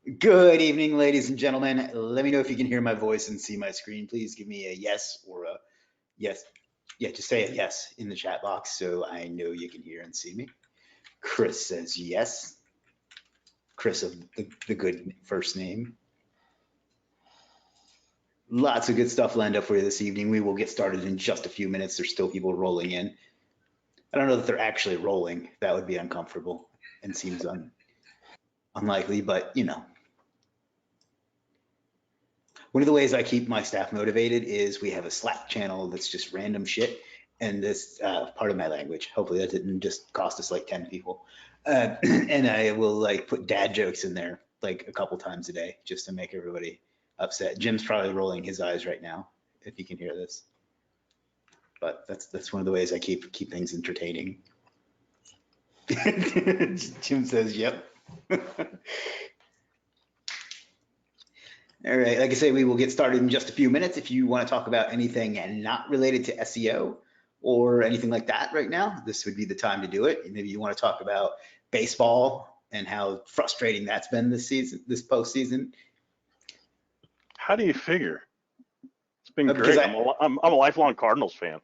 Good evening, ladies and gentlemen. Let me know if you can hear my voice and see my screen. Please give me a yes or a yes. Yeah, just say a yes in the chat box so I know you can hear and see me. Chris says yes. Chris of the good first name. Lots of good stuff lined up for you this evening. We will get started in just a few minutes. There's still people rolling in. I don't know that they're actually rolling. That would be uncomfortable and seems unlikely, but you know. One of the ways I keep my staff motivated is we have a Slack channel that's just random shit. And this part of my language, hopefully that didn't just cost us like 10 people. And I will like put dad jokes in there like a couple times a day just to make everybody upset. Jim's probably rolling his eyes right now if he can hear this. But that's one of the ways I keep things entertaining. Jim says, yep. All right, like I say, we will get started in just a few minutes. If you want to talk about anything and not related to SEO or anything like that right now, this would be the time to do it. Maybe you want to talk about baseball and how frustrating that's been this season, this postseason. How do you figure? It's been great. I'm a lifelong Cardinals fan.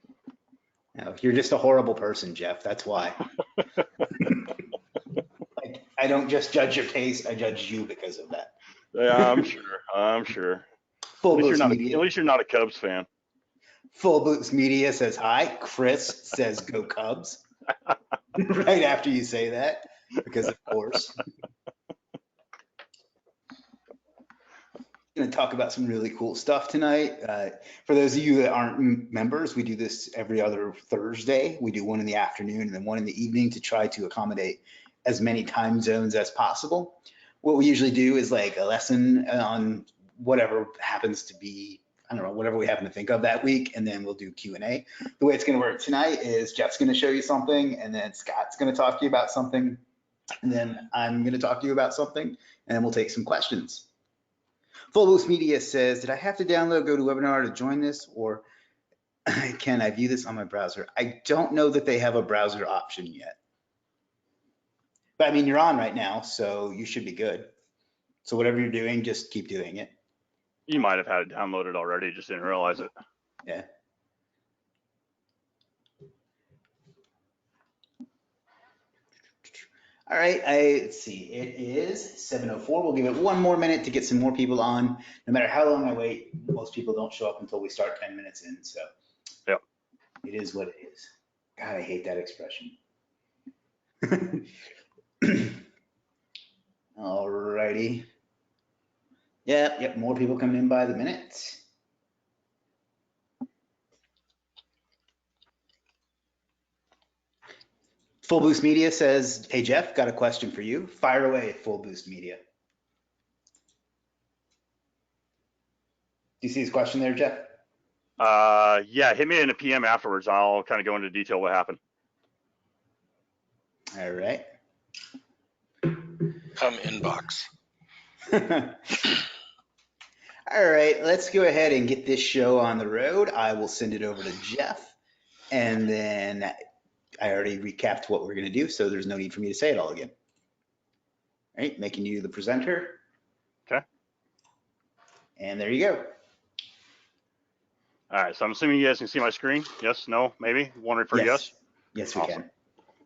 No, you're just a horrible person, Jeff. That's why. Like, I don't just judge your taste, I judge you because of that. Yeah, I'm sure. I'm sure. At least you're not a Cubs fan. Full Boots Media says hi. Chris says go Cubs. Right after you say that, because of course. Going to talk about some really cool stuff tonight. For those of you that aren't members, we do this every other Thursday. We do one in the afternoon and then one in the evening to try to accommodate as many time zones as possible. What we usually do is like a lesson on whatever happens to be, I don't know, whatever we happen to think of that week, and then we'll do Q&A. The way it's going to work tonight is Jeff's going to show you something, and then Scott's going to talk to you about something, and then I'm going to talk to you about something, and then we'll take some questions. Full Boost Media says, did I have to download GoToWebinar to join this, or can I view this on my browser? I don't know that they have a browser option yet. But I mean, you're on right now, so you should be good. So whatever you're doing, just keep doing it. You might have had it downloaded already, just didn't realize it. Yeah. All right, let's see, it is 7:04. We'll give it one more minute to get some more people on. No matter how long I wait, most people don't show up until we start 10 minutes in, so yep. It is what it is. God, I hate that expression. All righty. Yep, more people coming in by the minute. Full Boost Media says, hey, Jeff, got a question for you. Fire away, Full Boost Media. Do you see his question there, Jeff? Yeah, hit me in a PM afterwards. I'll kind of go into detail what happened. All right. Come inbox. All right, let's go ahead and get this show on the road. I will send it over to Jeff, and then I already recapped what we're going to do, so there's no need for me to say it all again. All right, making you the presenter. Okay. And there you go. All right, so I'm assuming you guys can see my screen. Yes, no, maybe? Wondering for yes? Yes, we can.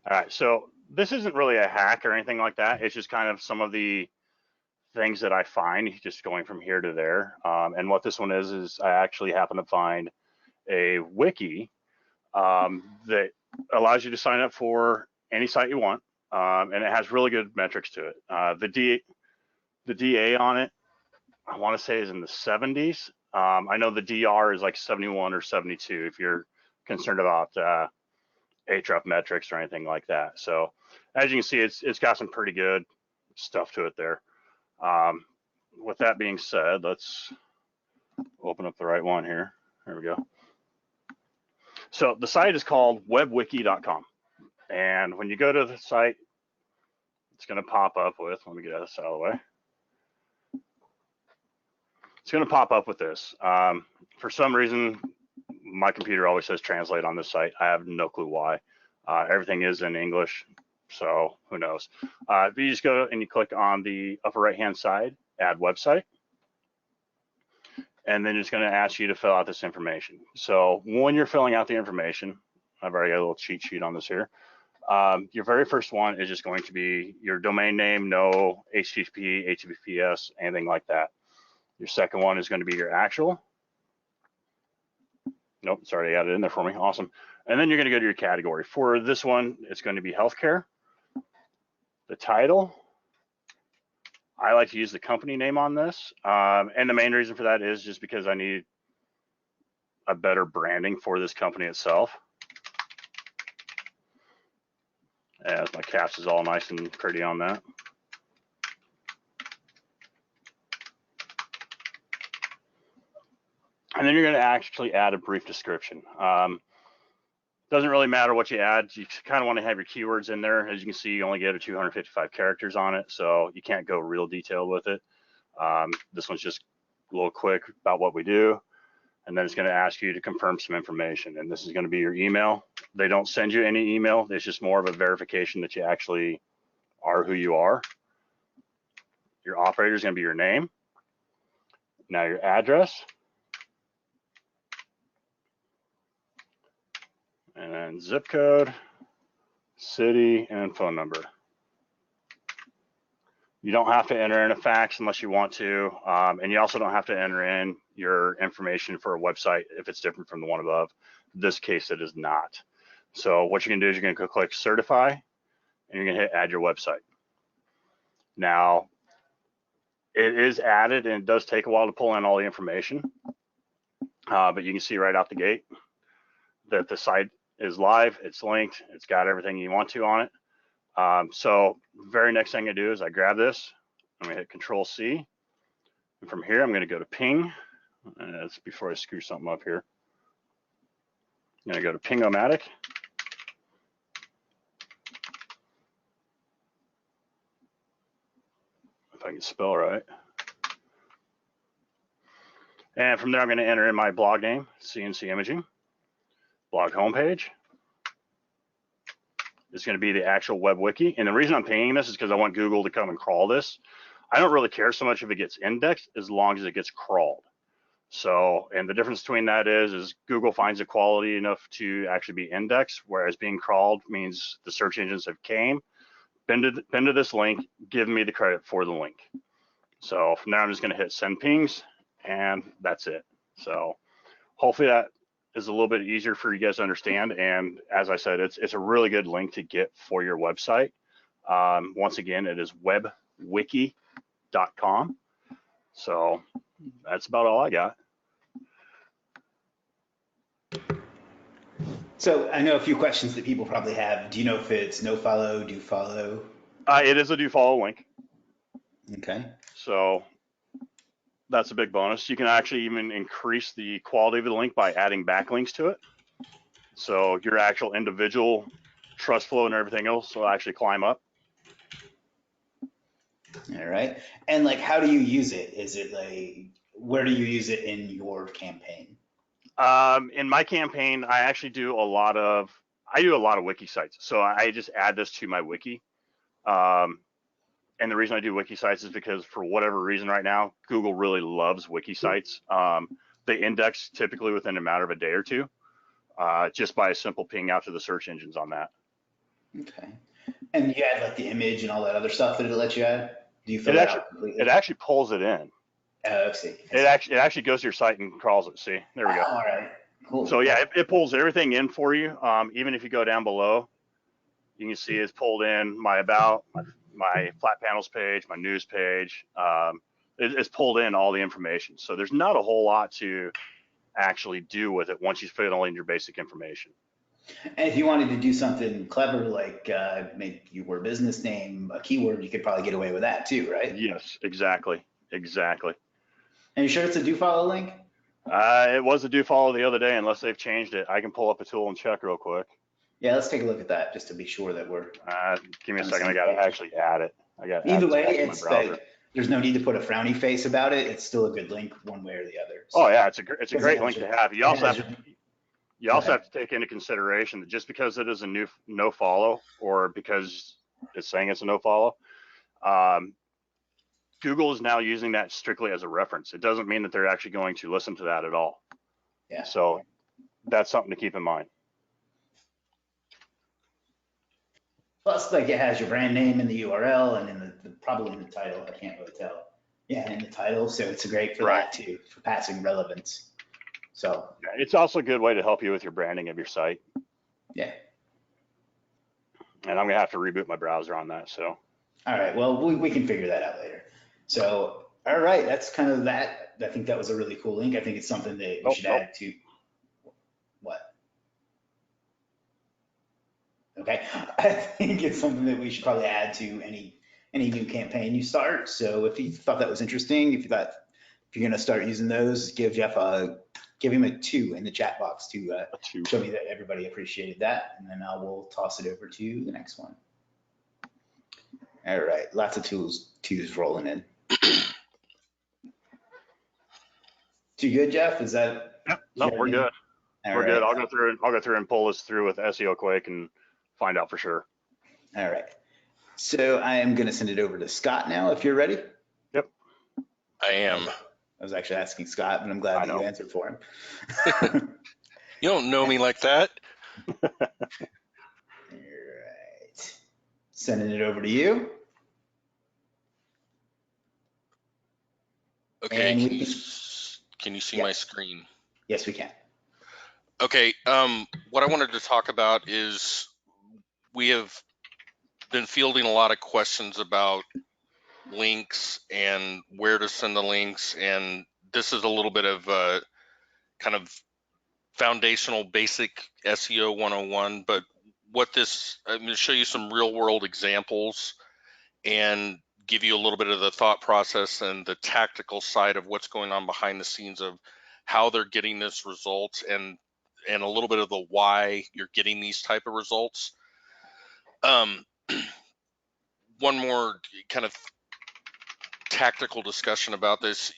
All right, so this isn't really a hack or anything like that. It's just kind of some of the things that I find just going from here to there. And what this one is I actually happen to find a wiki that allows you to sign up for any site you want. And it has really good metrics to it. The DA on it, I want to say is in the 70s. I know the DR is like 71 or 72 if you're concerned about href metrics or anything like that. So as you can see, it's got some pretty good stuff to it there. With that being said, let's open up the right one here. There we go. So the site is called webwiki.com. And when you go to the site, it's going to pop up with, let me get this out of the way. It's going to pop up with this. For some reason, my computer always says translate on this site. I have no clue why. Everything is in English, so who knows. If you just go and you click on the upper right-hand side, add website. And then it's going to ask you to fill out this information. So when you're filling out the information, I've already got a little cheat sheet on this here. Your very first one is just going to be your domain name, no HTTP, HTTPS, anything like that. Your second one is going to be your actual. Nope, it's already added in there for me. Awesome. And then you're going to go to your category. For this one, it's going to be healthcare. The title, I like to use the company name on this. And the main reason for that is just because I need a better branding for this company itself. As my caps is all nice and pretty on that. And then you're going to actually add a brief description. Doesn't really matter what you add. You kind of want to have your keywords in there. As you can see, you only get 255 characters on it, so you can't go real detailed with it. This one's just a little quick about what we do. And then it's going to ask you to confirm some information. And this is going to be your email. They don't send you any email. It's just more of a verification that you actually are who you are. Your operator is going to be your name. Now your address. And then zip code, city, and phone number. You don't have to enter in a fax unless you want to. And you also don't have to enter in your information for a website if it's different from the one above. In this case, it is not. So what you're going to do is you're going to click certify, and you're going to hit add your website. Now, it is added, and it does take a while to pull in all the information. But you can see right out the gate that the site is live, it's linked, it's got everything you want to on it. So very next thing I do is I grab this, I'm gonna hit Control C, and from here I'm gonna go to ping, and that's before I screw something up here. I'm gonna go to Ping-O-Matic. If I can spell right. And from there I'm gonna enter in my blog name, CNC Imaging. Blog homepage is going to be the actual web wiki. And the reason I'm pinging this is because I want Google to come and crawl this. I don't really care so much if it gets indexed as long as it gets crawled. So, and the difference between that is Google finds it quality enough to actually be indexed, whereas being crawled means the search engines have been to this link, give me the credit for the link. So from there, I'm just going to hit send pings, and that's it. So hopefully that is a little bit easier for you guys to understand. And as I said, it's a really good link to get for your website. Once again, it is webwiki.com. So that's about all I got. So I know a few questions that people probably have. Do you know if it's no follow, do follow? It is a do follow link. Okay. So that's a big bonus. You can actually even increase the quality of the link by adding backlinks to it. So your actual individual trust flow and everything else will actually climb up. All right. And like, how do you use it? Is it like, where do you use it in your campaign? In my campaign, I actually do a lot of wiki sites. So I just add this to my wiki. And the reason I do wiki sites is because for whatever reason right now, Google really loves wiki sites. They index typically within a matter of a day or two, just by a simple ping out to the search engines on that. Okay. And you add like the image and all that other stuff that it lets you add? Do you fill that out completely? It actually pulls it in. Oh, I see. It actually goes to your site and crawls it. See, there we go. All right. Cool. So yeah, it pulls everything in for you. Even if you go down below, you can see it's pulled in my about, my flat panels page, my news page. It's pulled in all the information. So there's not a whole lot to actually do with it once you fill in your basic information. And if you wanted to do something clever, like make your business name a keyword, you could probably get away with that too, right? Yes, exactly. And you sure it's a do follow link? It was a do follow the other day, unless they've changed it. I can pull up a tool and check real quick. Yeah, let's take a look at that just to be sure that we're. Give me a second. I got to actually add it. Either way, it's like there's no need to put a frowny face about it. It's still a good link one way or the other. So. Oh yeah, it's a great link to have. You also have to take into consideration that just because it is a new no follow, or because it's saying it's a no follow, Google is now using that strictly as a reference. It doesn't mean that they're actually going to listen to that at all. Yeah. So that's something to keep in mind. Plus, like it has your brand name in the URL and in probably in the title. I can't really tell. Yeah, in the title. So it's great for that too, for passing relevance. So yeah, it's also a good way to help you with your branding of your site. yeah. And I'm gonna have to reboot my browser on that. So. All right. Well, we can figure that out later. So all right, that's kind of that. I think that was a really cool link. I think it's something that we should add to. What? Okay. I think it's something that we should probably add to any new campaign you start. So if you thought that was interesting, if you're gonna start using those, give him a 2 in the chat box to show me that everybody appreciated that, and then I will toss it over to the next one. All right, lots of twos rolling in. Too good, Jeff? Is that? Yep. No, we're good. We're good. I'll go through and pull this through with SEO Quake and find out for sure. All right. So I am going to send it over to Scott now, if you're ready. Yep. I am. I was actually asking Scott, but I'm glad that you answered for him. You don't know me like that. All right. Sending it over to you. Okay. Can you see my screen? Yes, we can. Okay. What I wanted to talk about is we have been fielding a lot of questions about links and where to send the links, and this is a little bit of kind of foundational basic SEO 101, but I'm going to show you some real world examples and give you a little bit of the thought process and the tactical side of what's going on behind the scenes of how they're getting this result, and a little bit of the why you're getting these type of results. One more kind of tactical discussion about this.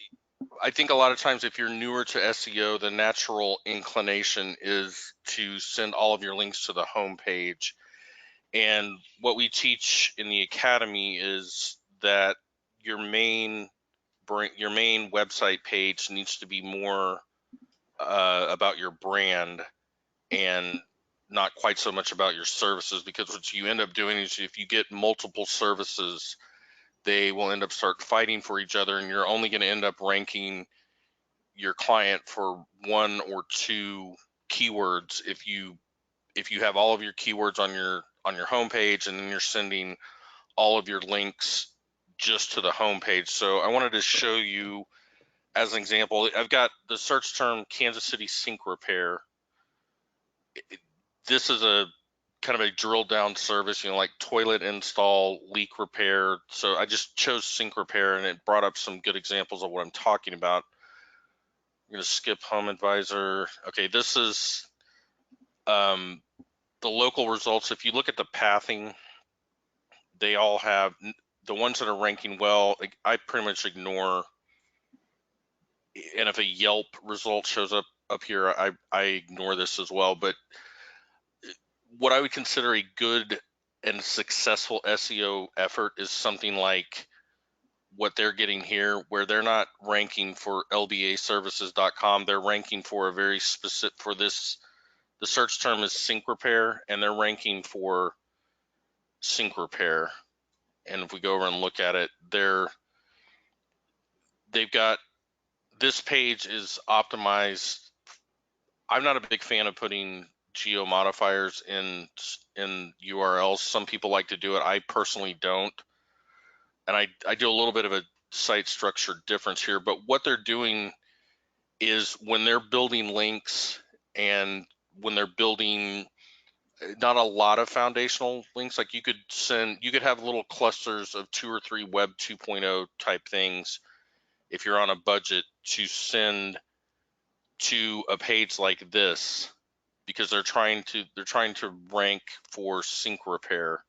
I think a lot of times if you're newer to SEO, the natural inclination is to send all of your links to the home page. And what we teach in the academy is that your main website page needs to be more about your brand and not quite so much about your services, because what you end up doing is if you get multiple services, they will end up start fighting for each other, and you're only going to end up ranking your client for 1 or 2 keywords if you have all of your keywords on your homepage, and then you're sending all of your links just to the homepage. So I wanted to show you as an example. I've got the search term Kansas City sink repair. This is a kind of a drill down service, like toilet install, leak repair. So I just chose sink repair, and it brought up some good examples of what I'm talking about. I'm going to skip Home Advisor. Okay, this is the local results. If you look at the pathing, they all have the ones that are ranking well. I pretty much ignore, and if a Yelp result shows up here, I ignore this as well. But what I would consider a good and successful SEO effort is something like what they're getting here, where they're not ranking for lbaservices.com. They're ranking for a very specific, for this, the search term is sink repair, and they're ranking for sink repair. And if we go over and look at it, they've got, this page is optimized. I'm not a big fan of putting geo modifiers in URLs. Some people like to do it. I personally don't. And I do a little bit of a site structure difference here, but what they're doing is when they're building links and when they're building not a lot of foundational links, like you could have little clusters of 2 or 3 web 2.0 type things if you're on a budget to send to a page like this, because they're trying to rank for sink repair.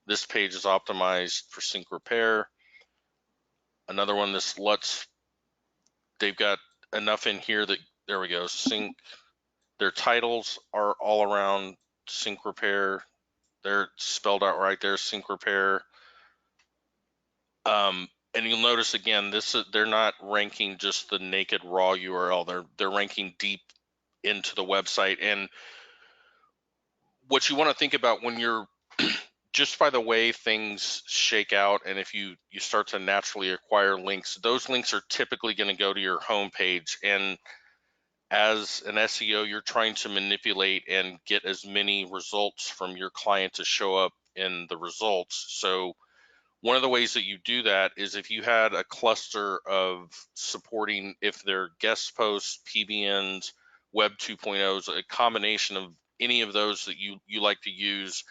This page is optimized for sink repair. Another one, they've got enough in here that, there we go, sink. Their titles are all around sink repair. They're spelled out right there, sink repair. And and you'll notice again, they're not ranking just the naked raw URL. They're ranking deep into the website. And what you want to think about when you're just by the way things shake out, and if you start to naturally acquire links, those links are typically going to go to your homepage. And as an SEO, you're trying to manipulate and get as many results from your client to show up in the results. So one of the ways that you do that is if you had a cluster of supporting, if they're guest posts, PBNs, Web 2.0s, a combination of any of those that you like to use,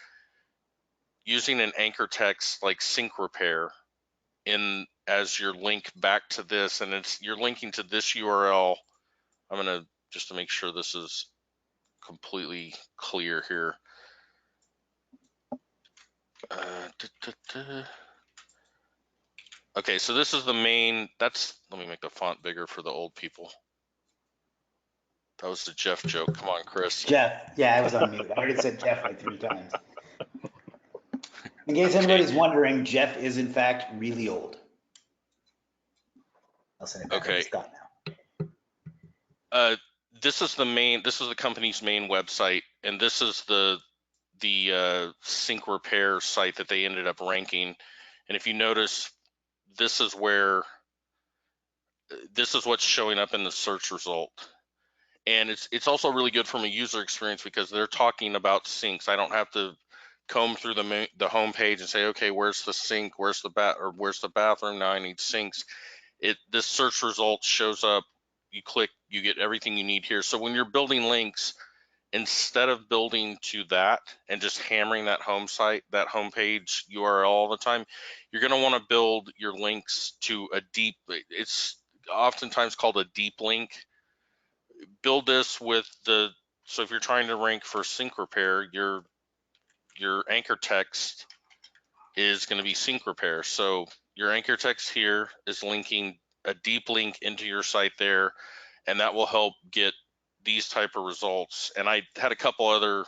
using an anchor text like sync repair in as your link back to this, and you're linking to this URL. I'm gonna, just to make sure this is completely clear here. Okay, so this is the main, let me make the font bigger for the old people. That was the Jeff joke. Come on, Chris. Jeff, yeah, I was on mute. I already said Jeff like 3 times. In case anybody's wondering, Jeff is in fact really old. I'll send it back to Scott now. This is the company's main website, and this is the sync repair site that they ended up ranking. And if you notice, this is what's showing up in the search result. And it's also really good from a user experience because they're talking about sinks. I don't have to comb through the home page and say, okay, where's the sink, where's the bathroom, now I need sinks. This search result shows up, you click, you get everything you need here. So when you're building links, instead of building to that and just hammering that home page URL all the time, you're going to want to build your links to it's oftentimes called a deep link. Build this so if you're trying to rank for sync repair, your anchor text is going to be sync repair. So your anchor text here is linking a deep link into your site there, and that will help get these type of results. And I had a couple other,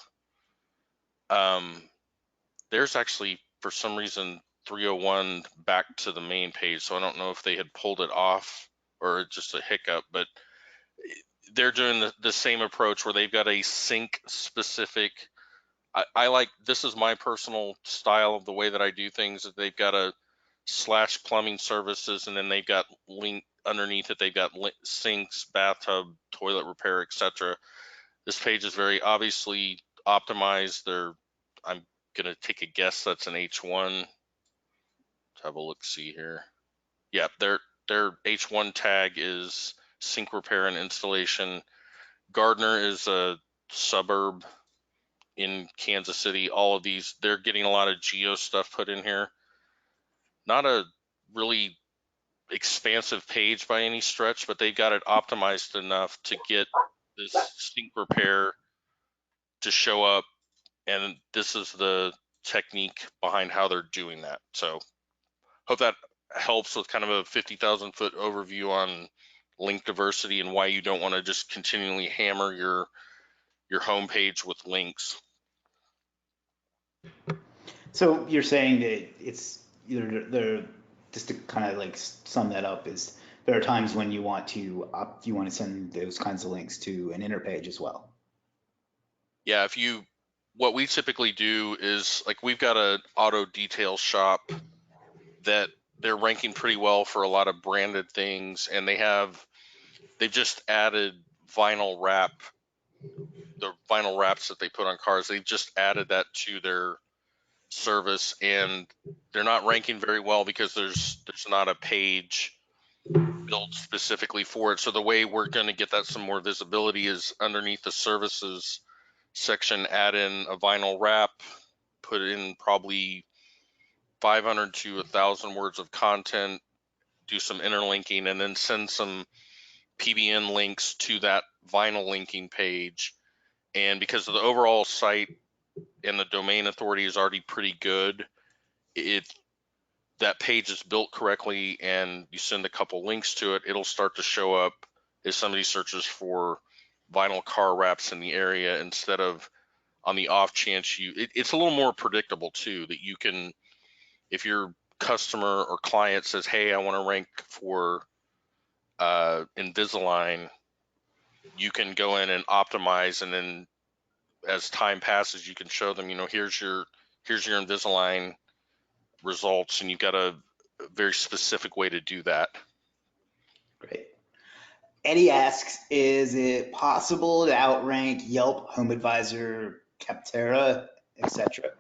there's actually, for some reason, 301 back to the main page. So I don't know if they had pulled it off or just a hiccup, but they're doing the same approach where they've got a sync specific. I like, this is my personal style of the way that I do things. They've got a / plumbing services, and then they've got link underneath it. They've got sinks, bathtub, toilet repair, etc. This page is very obviously optimized. I'm gonna take a guess that's an H1. Let's have a look, see here. Yeah, their H1 tag is sink repair and installation. Gardner is a suburb in Kansas City. All of these, they're getting a lot of geo stuff put in here. Not a really expansive page by any stretch, but they got it optimized enough to get this sync repair to show up. And this is the technique behind how they're doing that. So hope that helps with kind of a 50,000 foot overview on link diversity and why you don't want to just continually hammer your homepage with links. So you're saying that it's either just to kind of like sum that up, is there are times when you want to send those kinds of links to an inner page as well. Yeah, what we typically do is, like, we've got an auto detail shop that they're ranking pretty well for a lot of branded things, and they've just added vinyl wrap, the vinyl wraps that they put on cars. They've just added that to their service, and they're not ranking very well because there's not a page built specifically for it. So the way we're going to get that some more visibility is underneath the services section, add in a vinyl wrap, put in probably 500 to 1,000 words of content, do some interlinking, and then send some PBN links to that vinyl linking page. And because the overall site and the domain authority is already pretty good, that page is built correctly, and you send a couple links to it, it'll start to show up if somebody searches for vinyl car wraps in the area, instead of on the off chance it's a little more predictable too, that you can, if you're customer or client says, hey, I want to rank for Invisalign, you can go in and optimize, and then as time passes, you can show them, here's your Invisalign results, and you've got a very specific way to do that. Great. Eddie asks, is it possible to outrank Yelp, Home Advisor, Capterra, etc.?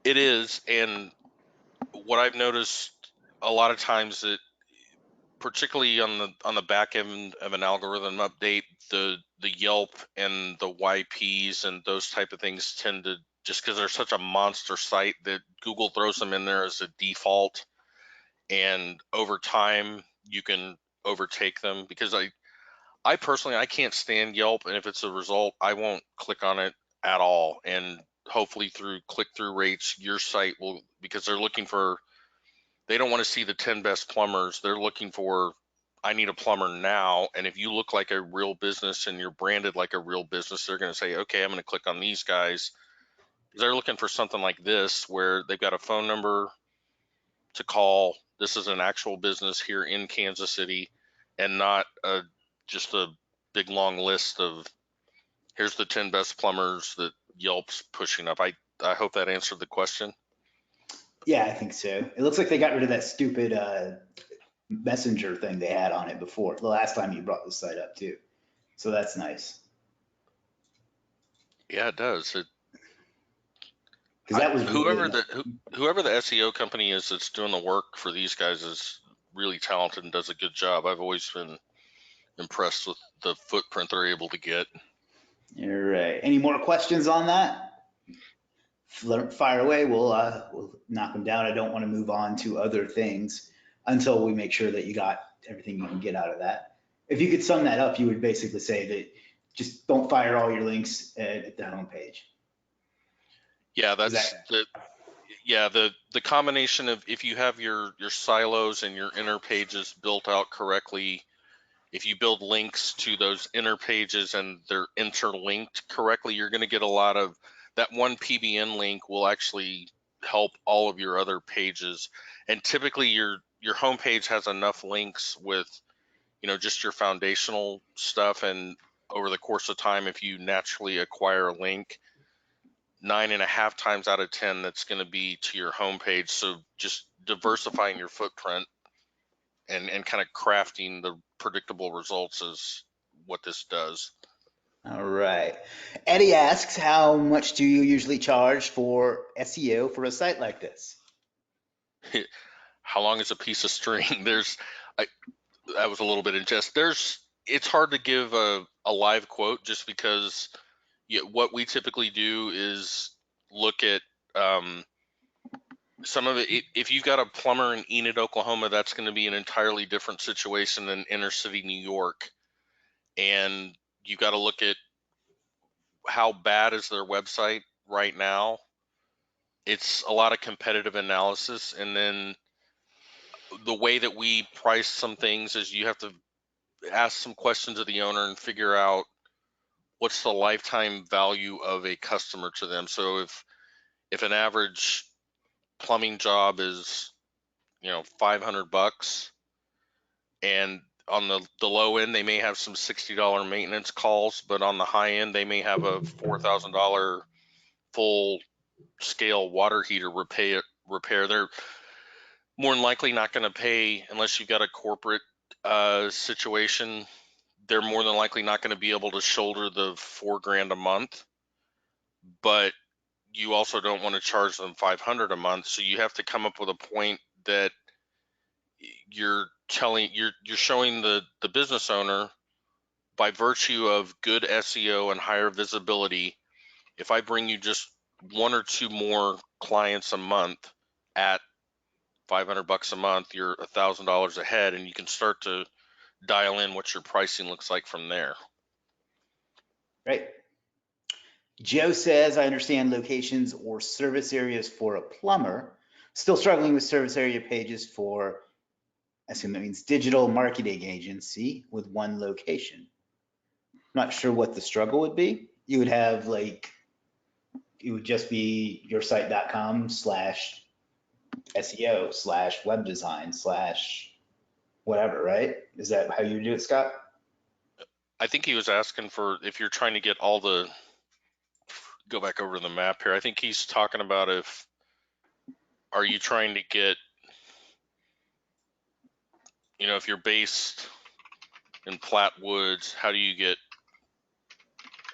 It is, and what I've noticed a lot of times, that particularly on the back end of an algorithm update, the Yelp and the YPs and those type of things tend to, just because they're such a monster site, that Google throws them in there as a default, and over time you can overtake them. Because I personally, I can't stand Yelp, and if it's a result, I won't click on it at all. And hopefully through click-through rates, your site will, because they don't want to see the 10 best plumbers. They're looking for, I need a plumber now. And if you look like a real business and you're branded like a real business, they're going to say, okay, I'm going to click on these guys. They're looking for something like this, where they've got a phone number to call. This is an actual business here in Kansas City, and not just a big long list of, here's the 10 best plumbers that Yelp's pushing up. I hope that answered the question. Yeah, I think so. It looks like they got rid of that stupid messenger thing they had on it before, the last time you brought the site up too. So that's nice. Yeah, it does. Because that was whoever the SEO company is that's doing the work for these guys is really talented and does a good job. I've always been impressed with the footprint they're able to get. All right. Any more questions on that? Fire away. We'll knock them down. I don't want to move on to other things until we make sure that you got everything you can get out of that. If you could sum that up, you would basically say that just don't fire all your links at the homepage. Yeah, the combination of, if you have your silos and your inner pages built out correctly, if you build links to those inner pages and they're interlinked correctly, you're going to get a lot of that. One PBN link will actually help all of your other pages. And typically your homepage has enough links with, just your foundational stuff. And over the course of time, if you naturally acquire a link, 9.5 times out of 10, that's going to be to your homepage. So just diversifying your footprint and kind of crafting the predictable results is what this does. All right. Eddie asks, how much do you usually charge for SEO for a site like this? How long is a piece of string? That was a little bit in jest. It's hard to give a live quote, just because what we typically do is look at some of it. If you've got a plumber in Enid, Oklahoma, that's going to be an entirely different situation than inner city New York. And you've got to look at how bad is their website right now. It's a lot of competitive analysis. And then the way that we price some things is you have to ask some questions of the owner and figure out what's the lifetime value of a customer to them. So if an average plumbing job is, $500, and on the low end, they may have some $60 maintenance calls, but on the high end, they may have a $4,000 full scale water heater repair. They're more than likely not going to pay, unless you've got a corporate situation. They're more than likely not going to be able to shoulder the $4,000 a month, but you also don't want to charge them $500 a month. So you have to come up with a point that you're showing the business owner, by virtue of good SEO and higher visibility, if I bring you just one or two more clients a month at $500 a month, you're $1,000 ahead, and you can start to dial in what your pricing looks like from there. Right. Joe says, I understand locations or service areas for a plumber. Still struggling with service area pages for, I assume that means digital marketing agency with one location. Not sure what the struggle would be. You would have it would just be yoursite.com/ SEO / web design / whatever, right? Is that how you do it, Scott? I think he was asking for if you're trying to get all the, go back over to the map here. I think he's talking about are you trying to get, if you're based in Platte Woods, how do you get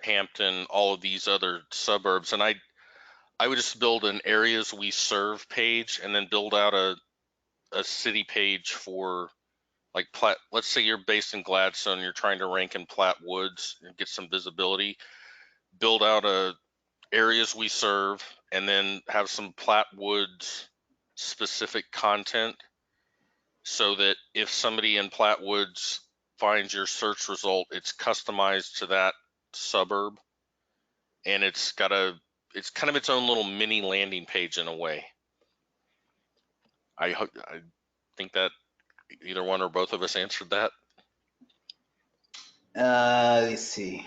Hampton, all of these other suburbs? And I would just build an areas we serve page and then build out a city page for like Platte. Let's say you're based in Gladstone, you're trying to rank in Platte Woods and get some visibility. Build out a areas we serve and then have some Platte Woods specific content so that if somebody in Platte Woods finds your search result, it's customized to that suburb, and it's kind of its own little mini landing page in a way. I think that either one or both of us answered that. Let's see.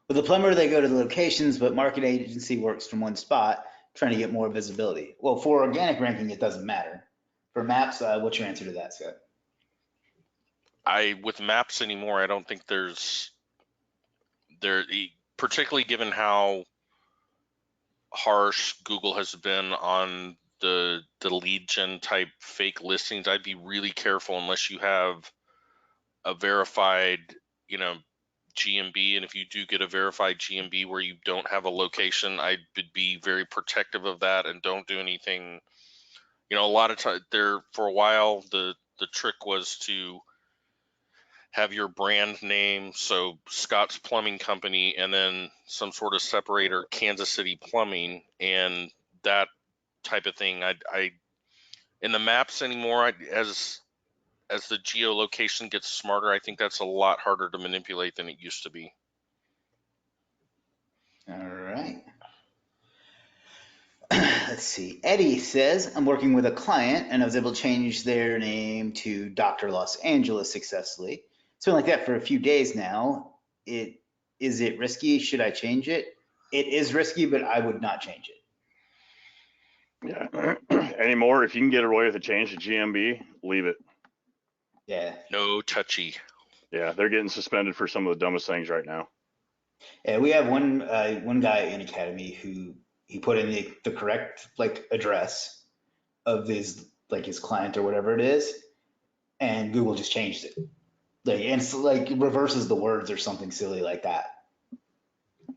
With the plumber, they go to the locations, but market agency works from one spot, trying to get more visibility. Well, for organic ranking, it doesn't matter. For maps, what's your answer to that, Scott? With maps anymore, I don't think particularly given how harsh Google has been on the lead gen type fake listings. I'd be really careful unless you have a verified, GMB. And if you do get a verified GMB where you don't have a location, I would be very protective of that and don't do anything. A lot of time for a while, the trick was to have your brand name, so Scott's Plumbing Company, and then some sort of separator, Kansas City Plumbing, and that type of thing. I in the maps anymore, as the geolocation gets smarter, I think that's a lot harder to manipulate than it used to be. All right. Let's see. Eddie says, I'm working with a client and I was able to change their name to Dr. Los Angeles successfully. It's been like that for a few days now. Is it risky? Should I change it? It is risky, but I would not change it. Yeah. Anymore, if you can get away with a change to GMB, leave it. Yeah. No touchy. Yeah, they're getting suspended for some of the dumbest things right now. Yeah, we have one guy in Academy who he put in the correct address of his client or whatever it is, and Google just changed it. And it's reverses the words or something silly like that.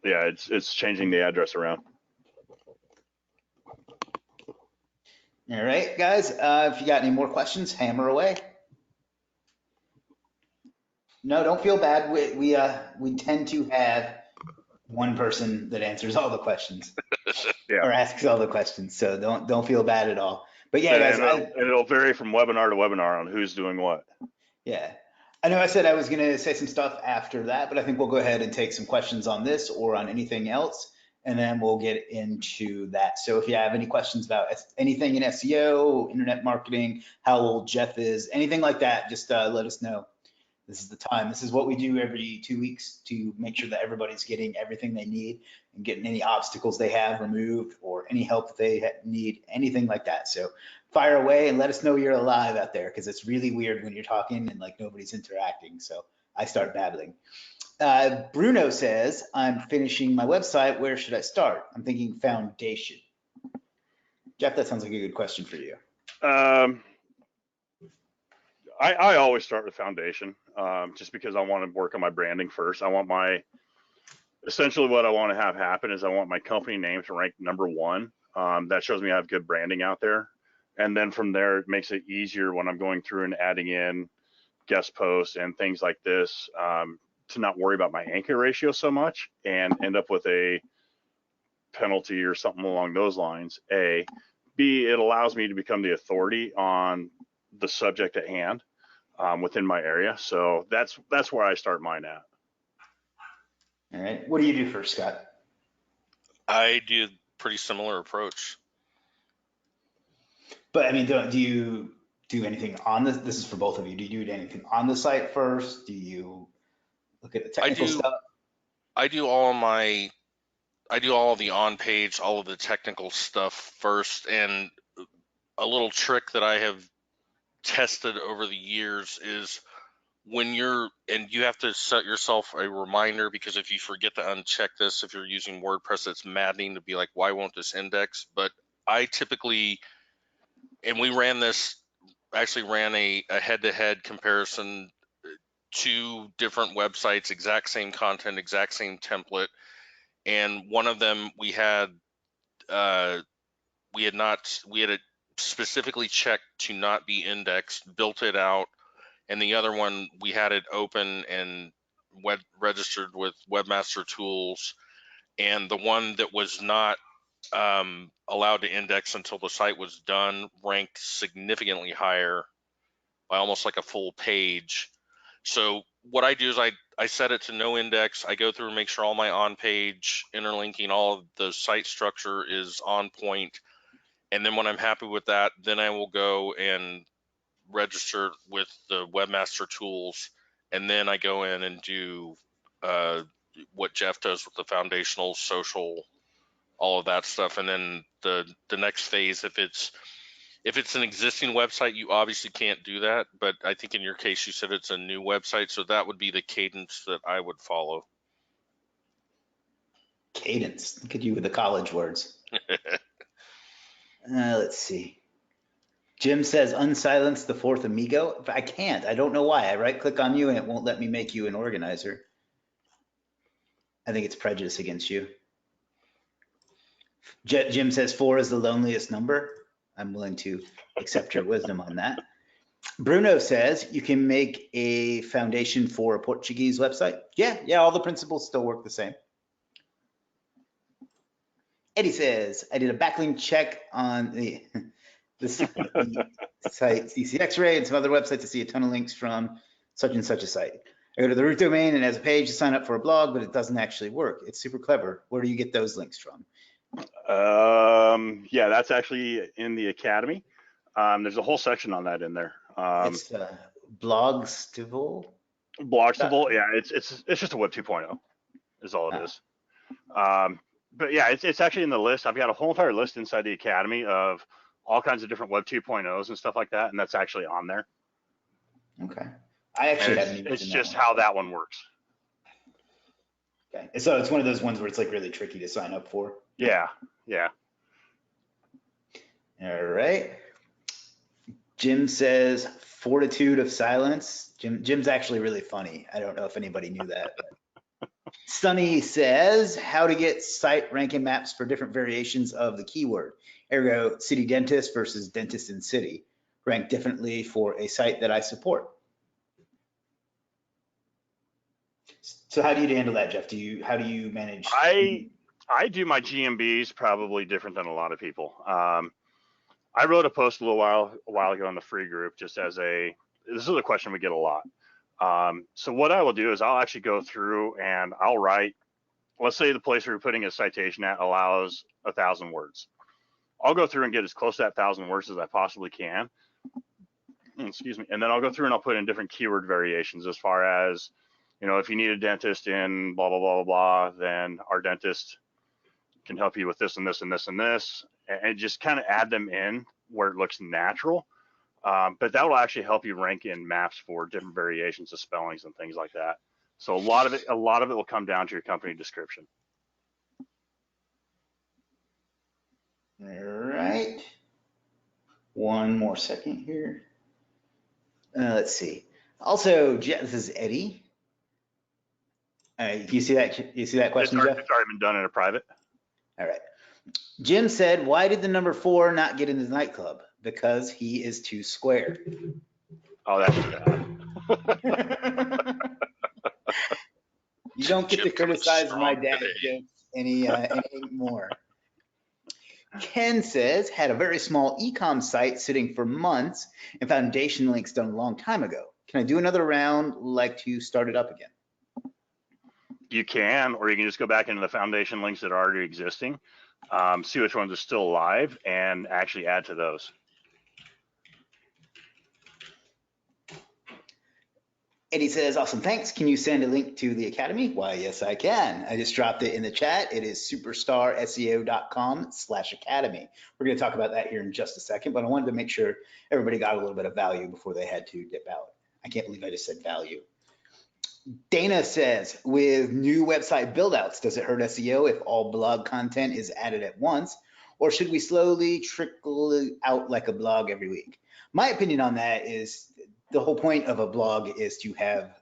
Yeah, it's changing the address around. All right, guys. If you got any more questions, hammer away. No, don't feel bad. We tend to have one person that answers all the questions. Yeah. Or asks all the questions. So don't feel bad at all. But yeah, guys. And it'll vary from webinar to webinar on who's doing what. Yeah. I know I said I was going to say some stuff after that, but I think we'll go ahead and take some questions on this or on anything else, and then we'll get into that. So if you have any questions about anything in SEO, internet marketing, how old Jeff is, anything like that, just let us know. This is the time. This is what we do every 2 weeks to make sure that everybody's getting everything they need and getting any obstacles they have removed or any help that they need, anything like that. So fire away and let us know you're alive out there, because it's really weird when you're talking and nobody's interacting. So I start babbling. Bruno says, I'm finishing my website. Where should I start? I'm thinking foundation. Jeff, that sounds like a good question for you. I always start with foundation, just because I want to work on my branding first. Essentially what I want to have happen is I want my company name to rank #1. That shows me I have good branding out there. And then from there, it makes it easier when I'm going through and adding in guest posts and things like this, to not worry about my anchor ratio so much and end up with a penalty or something along those lines. A. B, it allows me to become the authority on the subject at hand within my area. So that's where I start mine at. All right. What do you do first, Scott? I do a pretty similar approach. But I mean, do you do anything on this? This is for both of you. Do you do anything on the site first? Do you look at the technical stuff? I do all of my do all of the on page, all of the technical stuff first, and a little trick that I have tested over the years is when you have to set yourself a reminder, because if you forget to uncheck this, if you're using WordPress, it's maddening to be like, why won't this index? But I typically, and we actually ran a head-to-head comparison, 2 different websites, exact same content, exact same template, and one of them we had it specifically checked to not be indexed, built it out, and the other one we had it open and registered with Webmaster Tools, and the one that was not allowed to index until the site was done ranked significantly higher by almost like a full page. So what I do is I set it to no index. I go through and make sure all my on-page interlinking, all of the site structure is on point. And then when I'm happy with that, then I will go and register with the Webmaster Tools. And then I go in and do what Jeff does with the foundational, social, all of that stuff. And then the next phase, if it's an existing website, you obviously can't do that. But I think in your case, you said it's a new website, so that would be the cadence that I would follow. Cadence. Look at you with the college words. Let's see. Jim says, unsilence the 4th amigo. I can't. I don't know why. I right-click on you and it won't let me make you an organizer. I think it's prejudice against you. Jim says 4 is the loneliest number. I'm willing to accept your wisdom on that. Bruno says you can make a foundation for a Portuguese website. Yeah, all the principles still work the same. Eddie says, I did a backlink check on the site CCX-Ray and some other websites to see a ton of links from such and such a site. I go to the root domain and it has a page to sign up for a blog, but it doesn't actually work. It's super clever. Where do you get those links from? Yeah, that's actually in the Academy. There's a whole section on that in there. It's Blogstival. Blogstival, yeah, it's just a Web 2.0 is all it is. But yeah, it's actually in the list. I've got a whole entire list inside the Academy of all kinds of different Web 2.0s and stuff like that, and that's actually on there. Okay. I actually haven't even It's just how that one works. Okay. So it's one of those ones where it's like really tricky to sign up for. Yeah. All right. Jim says fortitude of silence. Jim's actually really funny. I don't know if anybody knew that. Sunny says how to get site ranking maps for different variations of the keyword. Ergo, city dentist versus dentist in city rank differently for a site that I support. So how do you handle that, Jeff? How do you manage? I do my GMBs probably different than a lot of people. I wrote a post a while ago in the free group just as this is a question we get a lot. So what I will do is I'll actually go through and I'll write, let's say the place we're putting a citation at allows 1,000 words. I'll go through and get as close to that 1,000 words as I possibly can. Excuse me. And then I'll go through and I'll put in different keyword variations as far as, if you need a dentist in blah, blah, blah, blah, blah, then our dentist can help you with this and this and this and this, and just kind of add them in where it looks natural. But that will actually help you rank in maps for different variations of spellings and things like that. So a lot of it will come down to your company description. All right. One more second here. Let's see. Also, Jeff, this is Eddie. You see that? You see that question, Jeff? It's already been done in a private. All right. Jim said, "Why did the number 4 not get into the nightclub? Because he is too square." Oh, that's bad. You don't get to criticize my dad jokes anymore. Ken says, had a very small e-com site sitting for months and foundation links done a long time ago. Can I do another round, like to start it up again? You can, or you can just go back into the foundation links that are already existing, see which ones are still alive, and actually add to those. Eddie says, awesome, thanks. Can you send a link to the Academy? Why, yes, I can. I just dropped it in the chat. It is superstarseo.com/academy. We're going to talk about that here in just a second, but I wanted to make sure everybody got a little bit of value before they had to dip out. I can't believe I just said value. Dana says, with new website buildouts, does it hurt SEO if all blog content is added at once, or should we slowly trickle it out like a blog every week? My opinion on that is the whole point of a blog is to have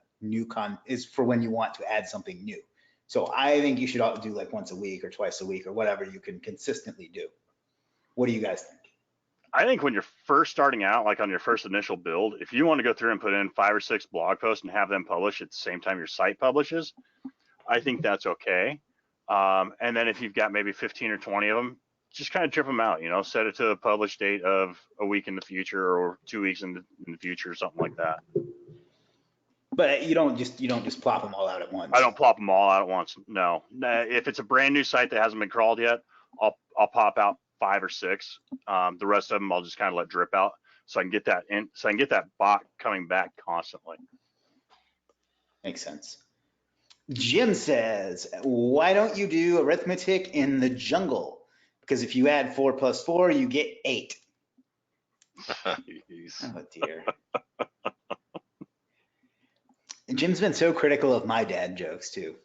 is for when you want to add something new. So I think you should do like once a week or twice a week or whatever you can consistently do. What do you guys think? I think when you're first starting out, like on your first initial build, if you want to go through and put in 5 or 6 blog posts and have them publish at the same time your site publishes, I think that's okay. And then if you've got maybe 15 or 20 of them, just kind of trip them out, set it to a publish date of a week in the future or 2 weeks in the future or something like that. But you don't just plop them all out at once. I don't plop them all out at once. No. If it's a brand new site that hasn't been crawled yet, I'll pop out 5 or 6. The rest of them I'll just kind of let drip out so I can get that in, so I can get that bot coming back constantly. Makes sense. Jim says, why don't you do arithmetic in the jungle? Because if you add 4 + 4, you get 8. Oh dear. And Jim's been so critical of my dad jokes too.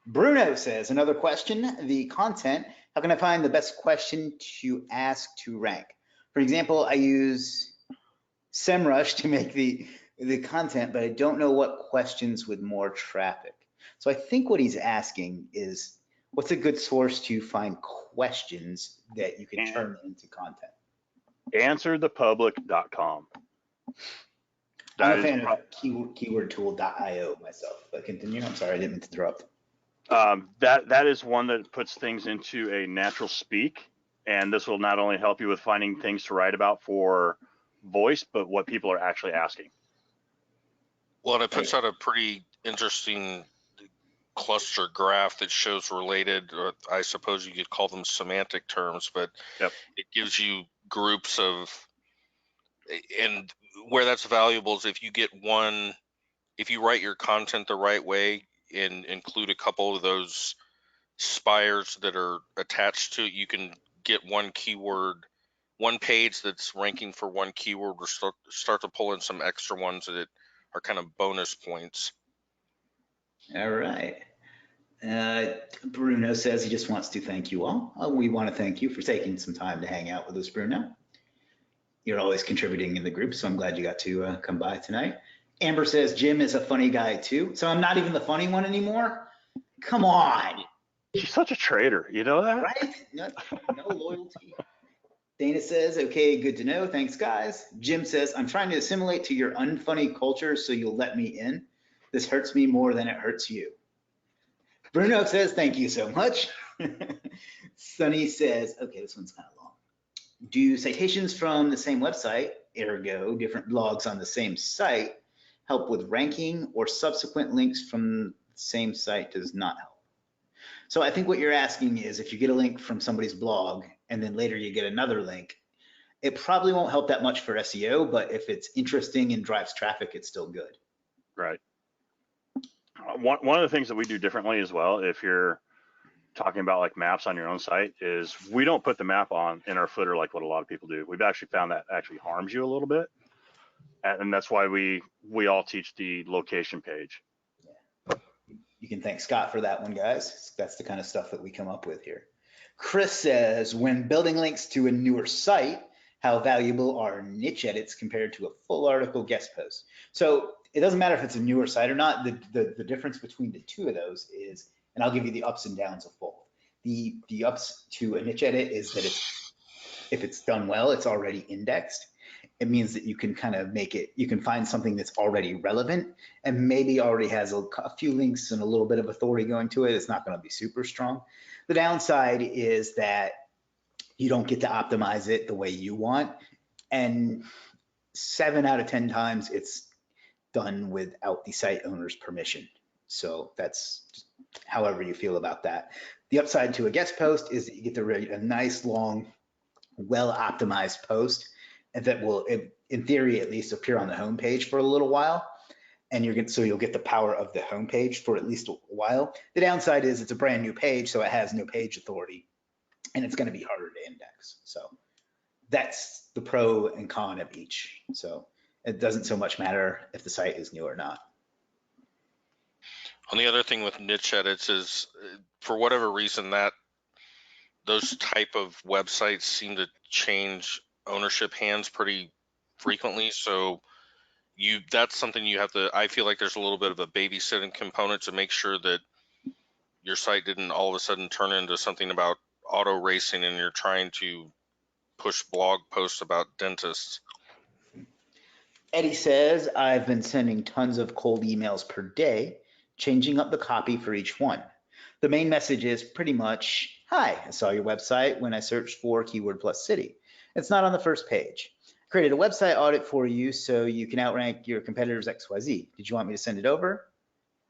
Bruno says, another question, the content, how can I find the best question to ask to rank? For example, I use SEMrush to make the content, but I don't know what questions with more traffic. So I think what he's asking is, what's a good source to find questions that you can turn into content? Answerthepublic.com. I'm a fan of keywordtool.io myself, but continue. I'm sorry, I didn't mean to interrupt. That is one that puts things into a natural speak, and this will not only help you with finding things to write about for voice, but what people are actually asking. Well, and it puts out a pretty interesting cluster graph that shows related, or I suppose you could call them semantic terms, but Yep. It gives you groups of, and where that's valuable is if you write your content the right way and include a couple of those spires that are attached to it, you can get one page that's ranking for one keyword, or start to pull in some extra ones that are kind of bonus points. All right. Bruno says he just wants to thank you all. We want to thank you for taking some time to hang out with us, Bruno. You're always contributing in the group, so I'm glad you got to come by tonight. Amber says Jim is a funny guy too. So I'm not even the funny one anymore? Come on. She's such a traitor, you know that? Right? No loyalty. Dana says, okay, good to know. Thanks, guys. Jim says, I'm trying to assimilate to your unfunny culture, so you'll let me in. This hurts me more than it hurts you. Bruno says, thank you so much. Sunny says, okay, this one's kind of long. Do citations from the same website, ergo different blogs on the same site, help with ranking, or subsequent links from the same site does not help? So I think what you're asking is, if you get a link from somebody's blog and then later you get another link, it probably won't help that much for SEO, but if it's interesting and drives traffic, it's still good. Right. One of the things that we do differently as well, if you're talking about like maps on your own site, is we don't put the map in our footer like what a lot of people do. We've actually found that actually harms you a little bit. And that's why we all teach the location page. Yeah. You can thank Scott for that one, guys. That's the kind of stuff that we come up with here. Chris says, when building links to a newer site, how valuable are niche edits compared to a full article guest post? So it doesn't matter if it's a newer site or not. The difference between the two of those is, and I'll give you the ups and downs of both. The ups to a niche edit is that if it's done well, it's already indexed. It means that you can kind of you can find something that's already relevant and maybe already has a few links and a little bit of authority going to it. It's not going to be super strong. The downside is that you don't get to optimize it the way you want. And 7 out of 10 times it's done without the site owner's permission. So that's just however you feel about that. The upside to a guest post is that you get to write a nice, long, well-optimized post, and that will, in theory at least, appear on the homepage for a little while. and so you'll get the power of the homepage for at least a while. The downside is it's a brand new page, so it has no page authority, and it's going to be harder to index. So that's the pro and con of each. So it doesn't so much matter if the site is new or not. On the other thing with niche edits is, for whatever reason, that those type of websites seem to change ownership hands pretty frequently. So that's something you have to, I feel like there's a little bit of a babysitting component to make sure that your site didn't all of a sudden turn into something about auto racing and you're trying to push blog posts about dentists. Eddie says, I've been sending tons of cold emails per day, changing up the copy for each one. The main message is pretty much, hi, I saw your website when I searched for keyword plus city. It's not on the first page. Created a website audit for you so you can outrank your competitors XYZ. Did you want me to send it over?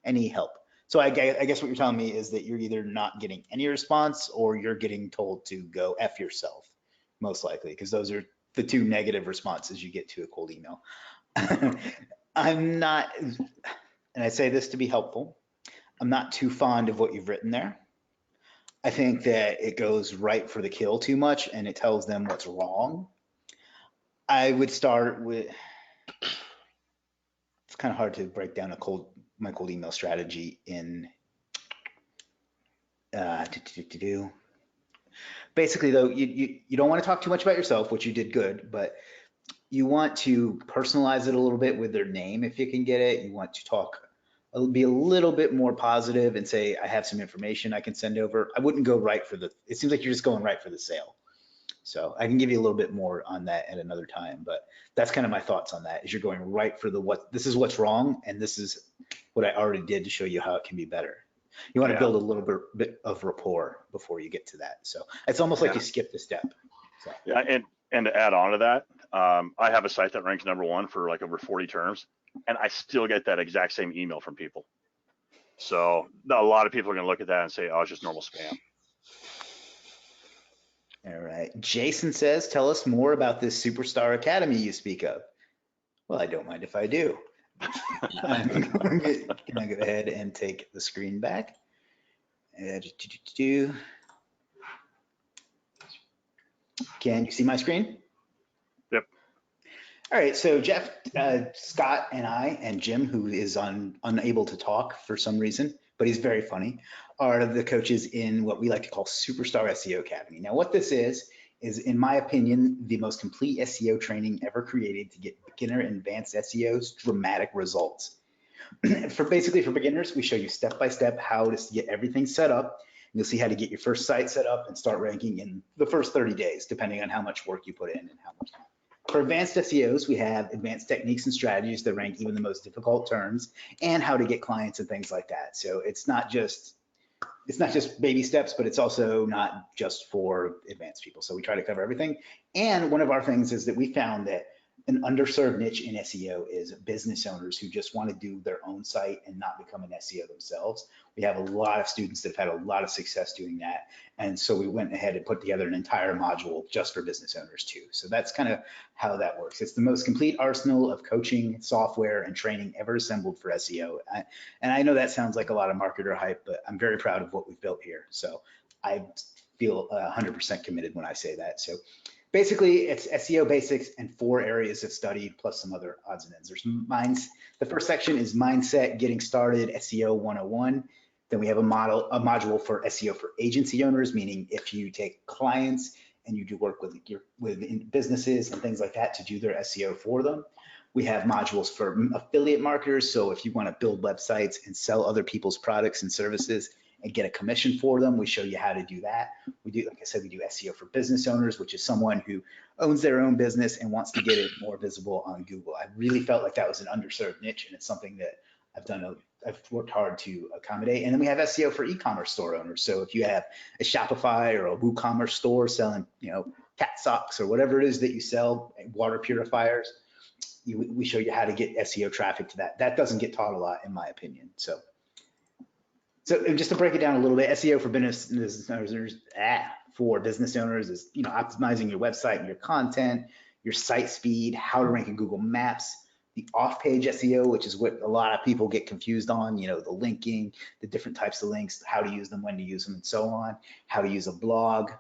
Any help? So I guess what you're telling me is that you're either not getting any response or you're getting told to go F yourself, most likely, because those are the two negative responses you get to a cold email. I'm not, and I say this to be helpful, I'm not too fond of what you've written there. I think that it goes right for the kill too much and it tells them what's wrong. I would start with, it's kind of hard to break down my cold email strategy in basically though, you don't want to talk too much about yourself, which you did good, but you want to personalize it a little bit with their name if you can get it. You want to be a little bit more positive and say, I have some information I can send over. I wouldn't go right for it seems like you're just going right for the sale. So I can give you a little bit more on that at another time, but that's kind of my thoughts on that, is you're going right for this is what's wrong, and this is what I already did to show you how it can be better. You want to build a little bit of rapport before you get to that. So it's almost like you skipped a step. So. Yeah, and to add on to that, I have a site that ranks #1 for like over 40 terms, and I still get that exact same email from people. So a lot of people are going to look at that and say, oh, it's just normal spam. All right. Jason says, tell us more about this Superstar Academy you speak of. Well, I don't mind if I do. I'm going to go ahead and take the screen back. Can you see my screen? Yep. All right, so Jeff, Scott, and I, and Jim, who is unable to talk for some reason, but he's very funny, are the coaches in what we like to call Superstar SEO Academy. Now, what this is in my opinion, the most complete SEO training ever created to get beginner and advanced SEOs dramatic results. For beginners, we show you step-by-step how to get everything set up. You'll see how to get your first site set up and start ranking in the first 30 days, depending on how much work you put in and how much time. For advanced SEOs, we have advanced techniques and strategies that rank even the most difficult terms and how to get clients and things like that. So it's not just baby steps, but it's also not just for advanced people. So we try to cover everything. And one of our things is that we found that an underserved niche in SEO is business owners who just want to do their own site and not become an SEO themselves. We have a lot of students that have had a lot of success doing that. And so we went ahead and put together an entire module just for business owners too. So that's kind of how that works. It's the most complete arsenal of coaching, software, and training ever assembled for SEO. And I know that sounds like a lot of marketer hype, but I'm very proud of what we've built here. So I feel 100% committed when I say that. So basically, it's SEO basics and 4 areas of study plus some other odds and ends. The first section is mindset, getting started, SEO 101. Then we have a module for SEO for agency owners, meaning if you take clients and you do work with businesses and things like that to do their SEO for them. We have modules for affiliate marketers. So if you want to build websites and sell other people's products and services and get a commission for them, we show you how to do that. We do, like I said, we do SEO for business owners, which is someone who owns their own business and wants to get it more visible on Google. I really felt like that was an underserved niche, and it's something that I've worked hard to accommodate. And then we have SEO for e-commerce store owners. So if you have a Shopify or a WooCommerce store selling, cat socks or whatever it is that you sell, water purifiers, we show you how to get SEO traffic to that. That doesn't get taught a lot, in my opinion. So just to break it down a little bit, SEO for business owners is optimizing your website and your content, your site speed, how to rank in Google Maps, the off-page SEO, which is what a lot of people get confused on, you know, the linking, the different types of links, how to use them, when to use them, and so on, how to use a blog.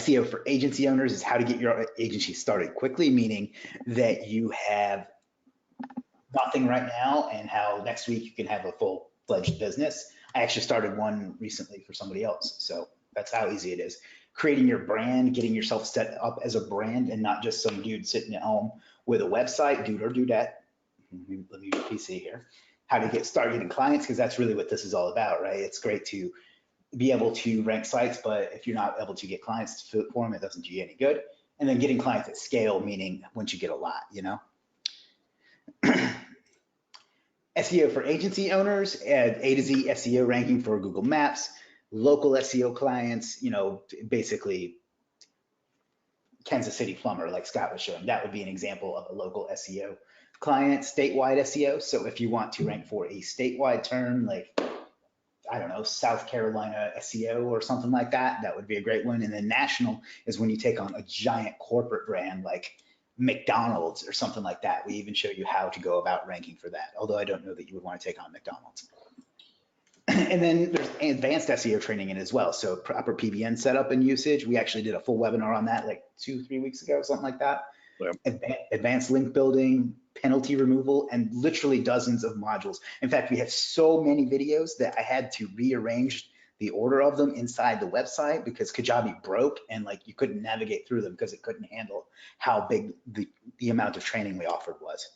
SEO for agency owners is how to get your agency started quickly, meaning that you have nothing right now and how next week you can have a full-fledged business. I actually started one recently for somebody else, so that's how easy it is. Creating your brand, getting yourself set up as a brand and not just some dude sitting at home with a website, dude or dudette. Let me use PC here. How to get started getting clients, because that's really what this is all about, right? It's great to be able to rank sites, but if you're not able to get clients for them, it doesn't do you any good. And then getting clients at scale, meaning once you get a lot, you know? SEO for agency owners, A to Z SEO ranking for Google Maps, local SEO clients, you know, basically Kansas City plumber, like Scott was showing. That would be an example of a local SEO client. Statewide SEO. So if you want to rank for a statewide term, like, I don't know, South Carolina SEO or something like that, that would be a great one. And then national is when you take on a giant corporate brand like McDonald's or something like that. We even show you how to go about ranking for that, although I don't know that you would want to take on McDonald's. And then there's advanced SEO training in as well. So proper PBN setup and usage. We actually did a full webinar on that like 2-3 weeks ago, something like that. Yeah. Advanced link building, penalty removal, and literally dozens of modules. In fact, we have so many videos that I had to rearrange the order of them inside the website because Kajabi broke and like you couldn't navigate through them because it couldn't handle how big the amount of training we offered was.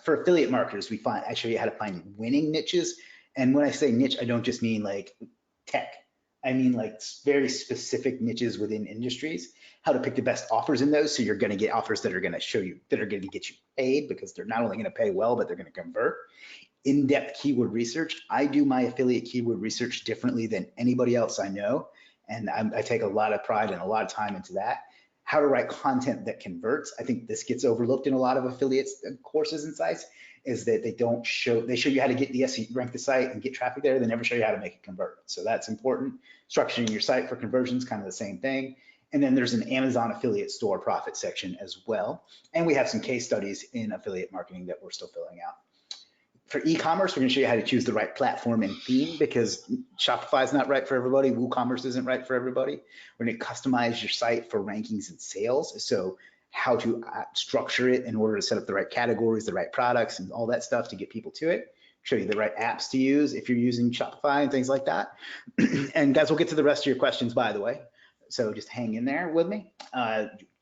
For affiliate marketers, I show you how to find winning niches. And when I say niche, I don't just mean like tech. I mean like very specific niches within industries, how to pick the best offers in those. So you're going to get offers that are going to show you, that are going to get you paid because they're not only going to pay well, but they're going to convert. In-depth keyword research. I do my affiliate keyword research differently than anybody else I know. And I take a lot of pride and a lot of time into that. How to write content that converts. I think this gets overlooked in a lot of affiliates courses and sites, is that they show you how to get the SEO, rank the site and get traffic there. They never show you how to make it convert. So that's important. Structuring your site for conversions, kind of the same thing. And then there's an Amazon affiliate store profit section as well. And we have some case studies in affiliate marketing that we're still filling out. For e-commerce, we're going to show you how to choose the right platform and theme, because Shopify is not right for everybody. WooCommerce isn't right for everybody. We're going to customize your site for rankings and sales. So how to structure it in order to set up the right categories, the right products, and all that stuff to get people to it. Show you the right apps to use if you're using Shopify and things like that. And guys, we'll get to the rest of your questions, by the way. So just hang in there with me.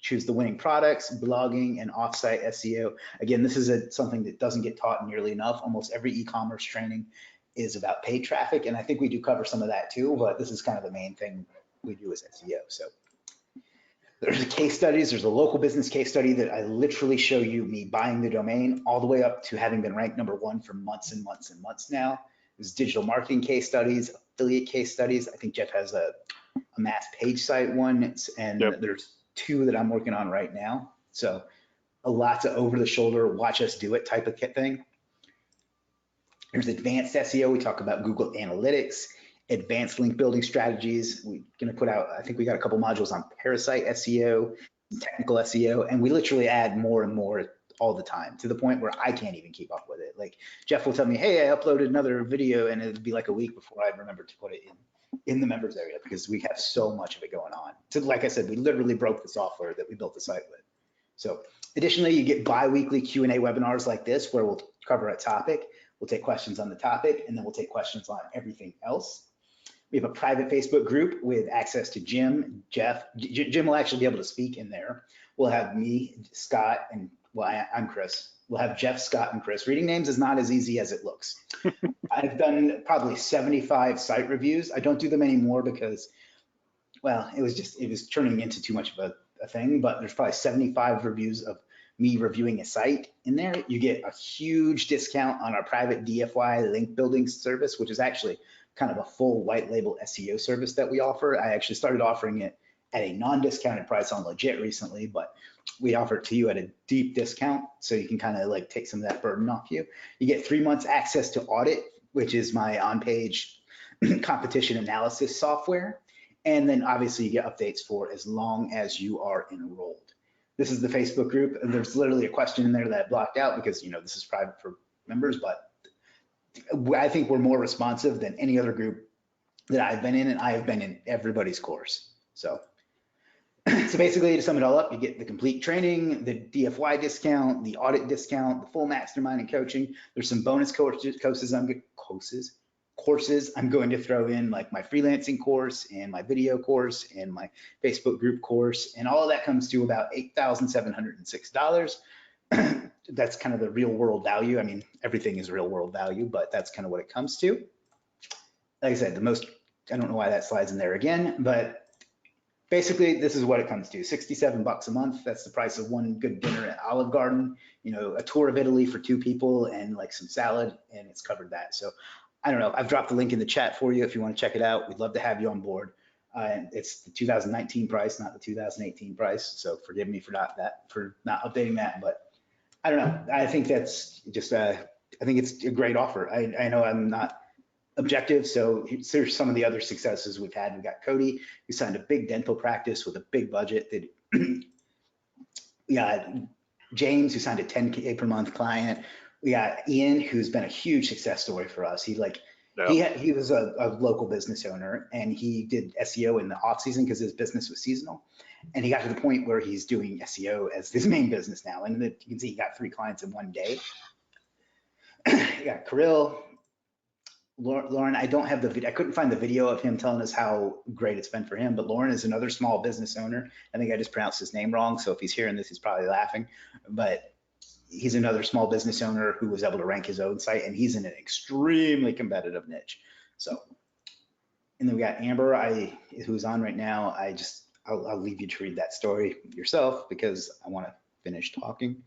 Choose the winning products, blogging, and offsite SEO. Again, this is something that doesn't get taught nearly enough. Almost every e-commerce training is about paid traffic, and I think we do cover some of that too, but this is kind of the main thing we do as SEO. So there's a case studies. There's a local business case study that I literally show you me buying the domain all the way up to having been ranked #1 for months and months and months now. There's digital marketing case studies, affiliate case studies. I think Jeff has a mass page site one, and yep. There's 2 that I'm working on right now. So a lot of over the shoulder, watch us do it type of thing. There's advanced SEO. We talk about Google Analytics, advanced link building strategies. We're going to put out, I think we got a couple modules on parasite SEO, technical SEO, and we literally add more and more all the time, to the point where I can't even keep up with it. Like Jeff will tell me, hey, I uploaded another video, and it'd be like a week before I remember to put it in the members area, because we have so much of it going on. So like I said, we literally broke the software that we built the site with. So additionally, you get bi-weekly Q&A webinars like this, where we'll cover a topic. We'll take questions on the topic, and then we'll take questions on everything else. We have a private Facebook group with access to Jim, Jeff. Jim will actually be able to speak in there. We'll have me, Scott, and well, I'm Chris. We'll have Jeff, Scott, and Chris. Reading names is not as easy as it looks. I've done probably 75 site reviews. I don't do them anymore because, well, it was turning into too much of a thing, but there's probably 75 reviews of me reviewing a site in there. You get a huge discount on our private DFY link building service, which is actually kind of a full white label SEO service that we offer. I actually started offering it at a non-discounted price on Legit recently, but we offer it to you at a deep discount, so you can kind of like take some of that burden off you. You get 3 months access to Audit, which is my on-page competition analysis software. And then obviously you get updates for as long as you are enrolled. this is the Facebook group, and there's literally a question in there that I blocked out because, this is private for members, but I think we're more responsive than any other group that I've been in, and I have been in everybody's course. So basically, to sum it all up, you get the complete training, the DFY discount, the audit discount, the full mastermind and coaching. There's some bonus courses I'm going to throw in, like my freelancing course and my video course and my Facebook group course, and all of that comes to about $8,706. That's kind of the real world value. I mean, everything is real world value, but that's kind of what it comes to. Like I said, I don't know why that slides in there again, but basically this is what it comes to. $67 a month. That's the price of one good dinner at Olive Garden, a tour of Italy for 2 people and like some salad, and it's covered that. So I don't know. I've dropped the link in the chat for you if you want to check it out. We'd love to have you on board. It's the 2019 price, not the 2018 price. So forgive me for not updating that, but I don't know. I think that's just, I think it's a great offer. I know I'm not objective. So here's some of the other successes we've had. We got Cody, who signed a big dental practice with a big budget. We got James, who signed a 10K per month client. We got Ian, who's been a huge success story for us. He was a local business owner, and he did SEO in the off season because his business was seasonal. And he got to the point where he's doing SEO as his main business now. And you can see he got 3 clients in one day. You got Kirill, Lauren. I don't have the video. I couldn't find the video of him telling us how great it's been for him, but Lauren is another small business owner. I think I just pronounced his name wrong. So if he's hearing this, he's probably laughing, but he's another small business owner who was able to rank his own site, and he's in an extremely competitive niche. So, and then we got Amber, who's on right now. I'll leave you to read that story yourself because I want to finish talking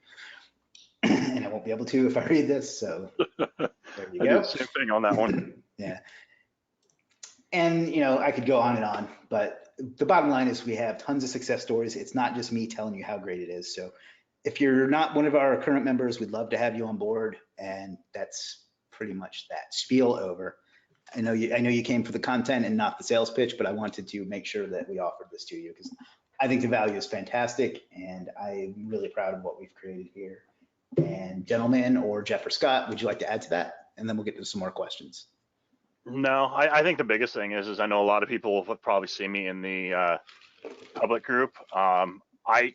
and I won't be able to if I read this. So there you go. Same thing on that one. Yeah. And, I could go on and on, but the bottom line is we have tons of success stories. It's not just me telling you how great it is. So if you're not one of our current members, we'd love to have you on board. And that's pretty much that spiel over. I know you came for the content and not the sales pitch, but I wanted to make sure that we offered this to you because I think the value is fantastic and I'm really proud of what we've created here. And gentlemen, or Jeff or Scott, would you like to add to that? And then we'll get to some more questions. No, I think the biggest thing is I know a lot of people will probably see me in the public group. I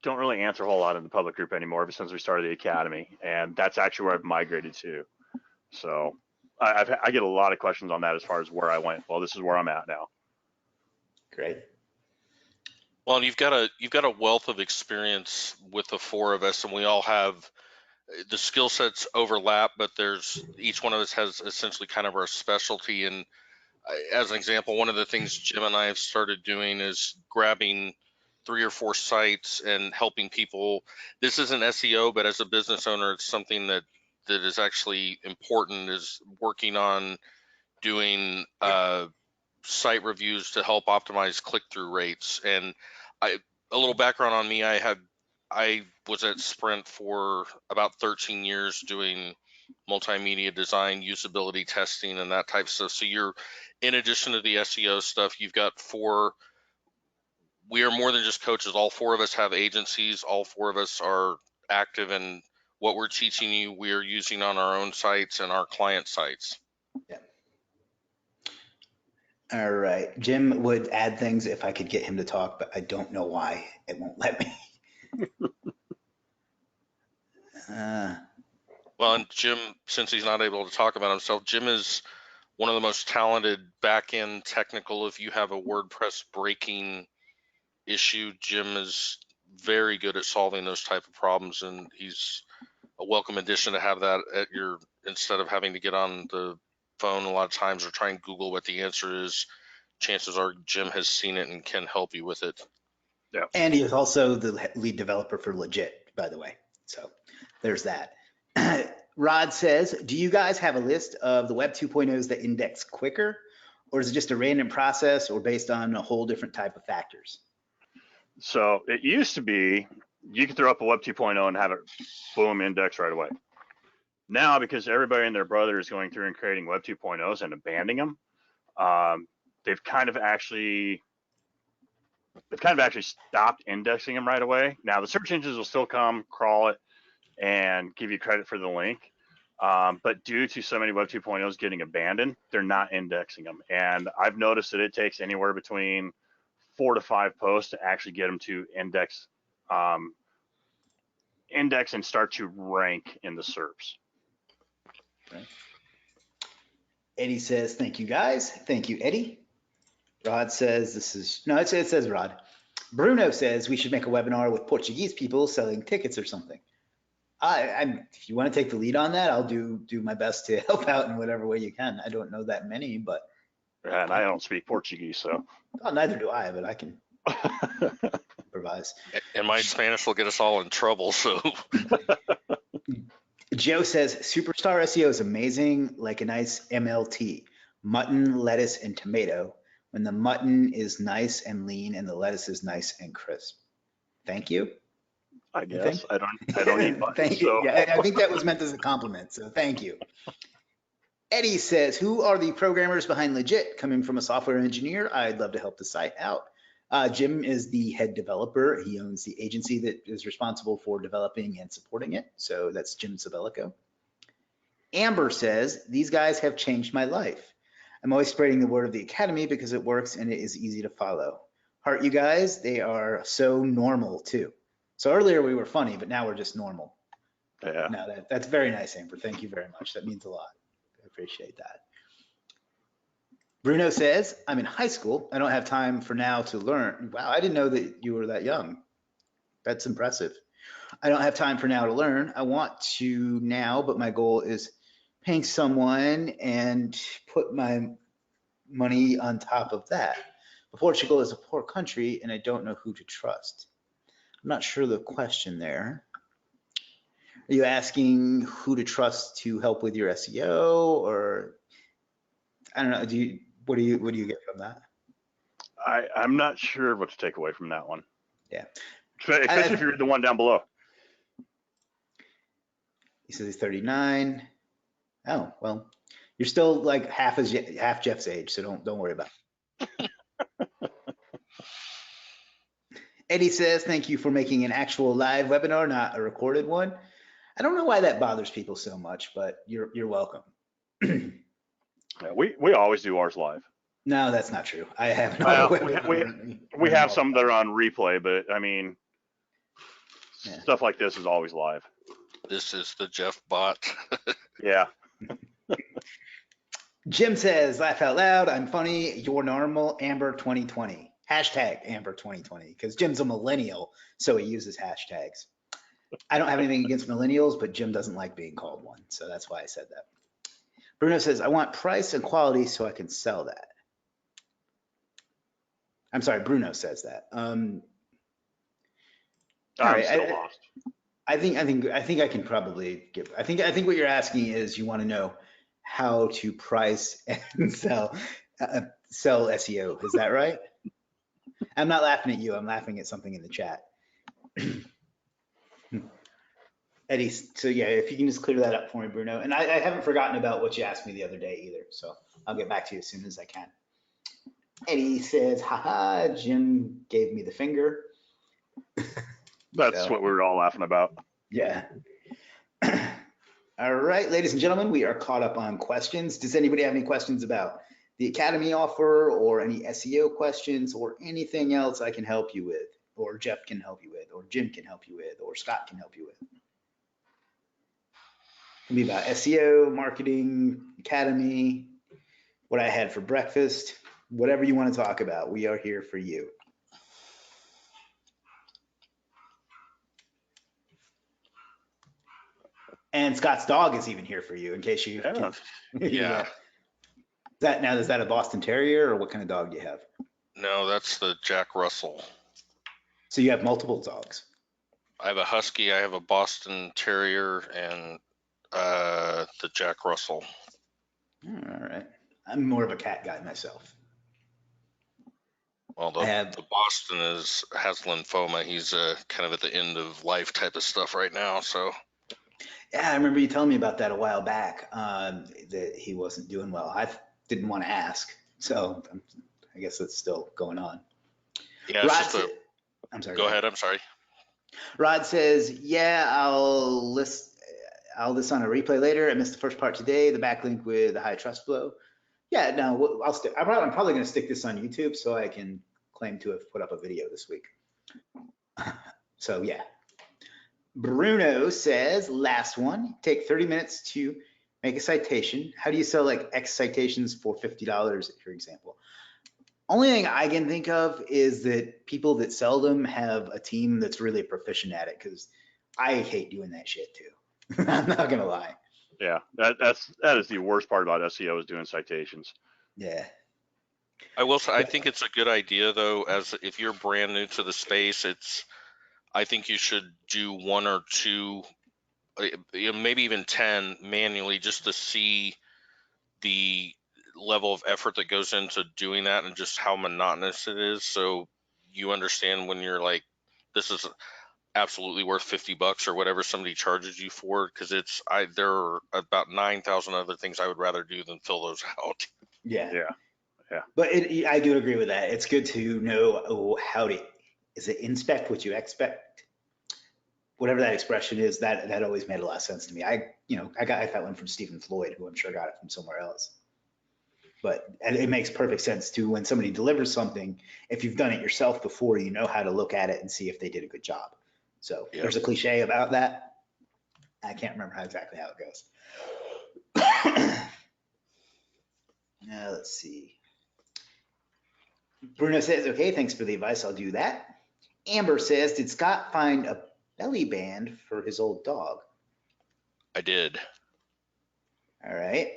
don't really answer a whole lot in the public group anymore ever since we started the academy, and that's actually where I've migrated to. So I get a lot of questions on that as far as where I went. Well, this is where I'm at now. Great. Well, you've got a wealth of experience with the 4 of us, and we all have the skill sets overlap, but each one of us has essentially kind of our specialty. And as an example, one of the things Jim and I have started doing is grabbing 3 or 4 sites and helping people. This isn't SEO, but as a business owner, it's something that is actually important, is working on doing site reviews to help optimize click-through rates. And a little background on me, I was at Sprint for about 13 years doing multimedia design, usability testing, and that type of stuff. So you're, in addition to the SEO stuff, you've got 4. We are more than just coaches. All 4 of us have agencies. All 4 of us are active in what we're teaching you. We are using on our own sites and our client sites. Yeah. All right. Jim would add things if I could get him to talk, but I don't know why it won't let me. Well, and Jim, since he's not able to talk about himself, Jim is one of the most talented back-end technical. If you have a WordPress breaking issue, Jim is very good at solving those type of problems, and he's a welcome addition to have that at your, instead of having to get on the phone a lot of times or try and Google what the answer is. Chances are Jim has seen it and can help you with it. Yeah. And he is also the lead developer for Legit, by the way. So there's that. Rod says, do you guys have a list of the Web 2.0s that index quicker, or is it just a random process or based on a whole different type of factors? So it used to be you could throw up a Web 2.0 and have it boom index right away. Now, because everybody and their brother is going through and creating Web 2.0s and abandoning them, they've kind of actually they've kind of actually stopped indexing them right away. Now the search engines will still come, crawl it, and give you credit for the link. But due to so many Web 2.0s getting abandoned, they're not indexing them. And I've noticed that it takes anywhere between 4 to 5 posts to actually get them to index and start to rank in the SERPs. Right. Eddie says, thank you guys. Thank you, Eddie. Rod says it says Rod. Bruno says we should make a webinar with Portuguese people selling tickets or something. If you want to take the lead on that, I'll do my best to help out in whatever way you can. I don't know that many, but. And I don't speak Portuguese, so. Oh, neither do I, but I can improvise. And my Spanish will get us all in trouble, so. Joe says, Superstar SEO is amazing, like a nice MLT, mutton, lettuce, and tomato, when the mutton is nice and lean and the lettuce is nice and crisp. Thank you. I guess. I don't eat mutton. Thank you. So. Yeah, I think that was meant as a compliment, so thank you. Eddie says, who are the programmers behind Legit? Coming from a software engineer, I'd love to help the site out. Jim is the head developer. He owns the agency that is responsible for developing and supporting it. So that's Jim Sabellico. Amber says, these guys have changed my life. I'm always spreading the word of the Academy because it works and it is easy to follow. Heart you guys, they are so normal too. So earlier we were funny, but now we're just normal. Yeah. No, that's very nice, Amber. Thank you very much. That means a lot. I appreciate that. Bruno says, I'm in high school. I don't have time for now to learn. Wow, I didn't know that you were that young. That's impressive. I don't have time for now to learn. I want to now, but my goal is paying someone and put my money on top of that. But Portugal is a poor country and I don't know who to trust. I'm not sure the question there. Are you asking who to trust to help with your SEO, or I don't know, what do you get from that? I'm not sure what to take away from that one. Yeah. Especially if you read the one down below. He says he's 39. Oh, well, you're still like half Jeff's age, so don't worry about it. Eddie says, thank you for making an actual live webinar, not a recorded one. I don't know why that bothers people so much, but you're welcome. Yeah, we always do ours live. No, that's not true. I have no we have some that are on replay, but I mean, yeah. Stuff like this is always live. This is the Jeff bot. Yeah. Jim says, laugh out loud. I'm funny. You're normal. Amber 2020. Hashtag Amber 2020, because Jim's a millennial, so he uses hashtags. I don't have anything against millennials, but Jim doesn't like being called one, so that's why I said that. Bruno says, I want price and quality so I can sell that. I'm sorry, Bruno says that. I'm right, still lost. I think I can probably give. I think what you're asking is you want to know how to price and sell SEO. Is that right? I'm not laughing at you. I'm laughing at something in the chat. Eddie, so yeah, if you can just clear that up for me, Bruno. And I haven't forgotten about what you asked me the other day either, so I'll get back to you as soon as I can. Eddie says, haha, Jim gave me the finger. That's what we were all laughing about. Yeah. All right, ladies and gentlemen, we are caught up on questions. Does anybody have any questions about the Academy offer or any SEO questions or anything else I can help you with, or Jeff can help you with, or Jim can help you with, or Scott can help you with? It can be about SEO, marketing, Academy, what I had for breakfast, whatever you want to talk about. We are here for you. And Scott's dog is even here for you, in case you. Yeah. Yeah. Is that a Boston Terrier, or what kind of dog do you have? No, that's the Jack Russell. So you have multiple dogs. I have a Husky, I have a Boston Terrier, and the Jack Russell. All right. I'm more of a cat guy myself. Well, the Boston has lymphoma. He's kind of at the end of life type of stuff right now. So. Yeah, I remember you telling me about that a while back, that he wasn't doing well. I didn't want to ask, so I guess it's still going on. Yeah, it's Rod, just a. I'm sorry. Go ahead. I'm sorry. Rod says, yeah, I'll list on a replay later. I missed the first part today, the backlink with the high trust flow. Yeah, no, I'm probably going to stick this on YouTube so I can claim to have put up a video this week. So yeah. Bruno says, last one, take 30 minutes to make a citation. How do you sell like X citations for $50, for example? Only thing I can think of is that people that sell them have a team that's really proficient at it, because I hate doing that shit too. I'm not gonna lie. Yeah, that is the worst part about SEO, is doing citations. Yeah. I will say, I think it's a good idea though, as if you're brand new to the space, I think you should do 1 or 2, maybe even 10 manually, just to see the level of effort that goes into doing that and just how monotonous it is. So you understand when you're like, this is absolutely worth $50 or whatever somebody charges you for, because there are about 9,000 other things I would rather do than fill those out. Yeah. Yeah. But I do agree with that. It's good to know how to, is it inspect what you expect? Whatever that expression is, that always made a lot of sense to me. I got that one from Stephen Floyd, who I'm sure got it from somewhere else. But it makes perfect sense too when somebody delivers something. If you've done it yourself before, you know how to look at it and see if they did a good job. So Yep. There's a cliche about that. I can't remember exactly how it goes. Now let's see. Bruno says, okay, thanks for the advice. I'll do that. Amber says, did Scott find a belly band for his old dog? I did. All right.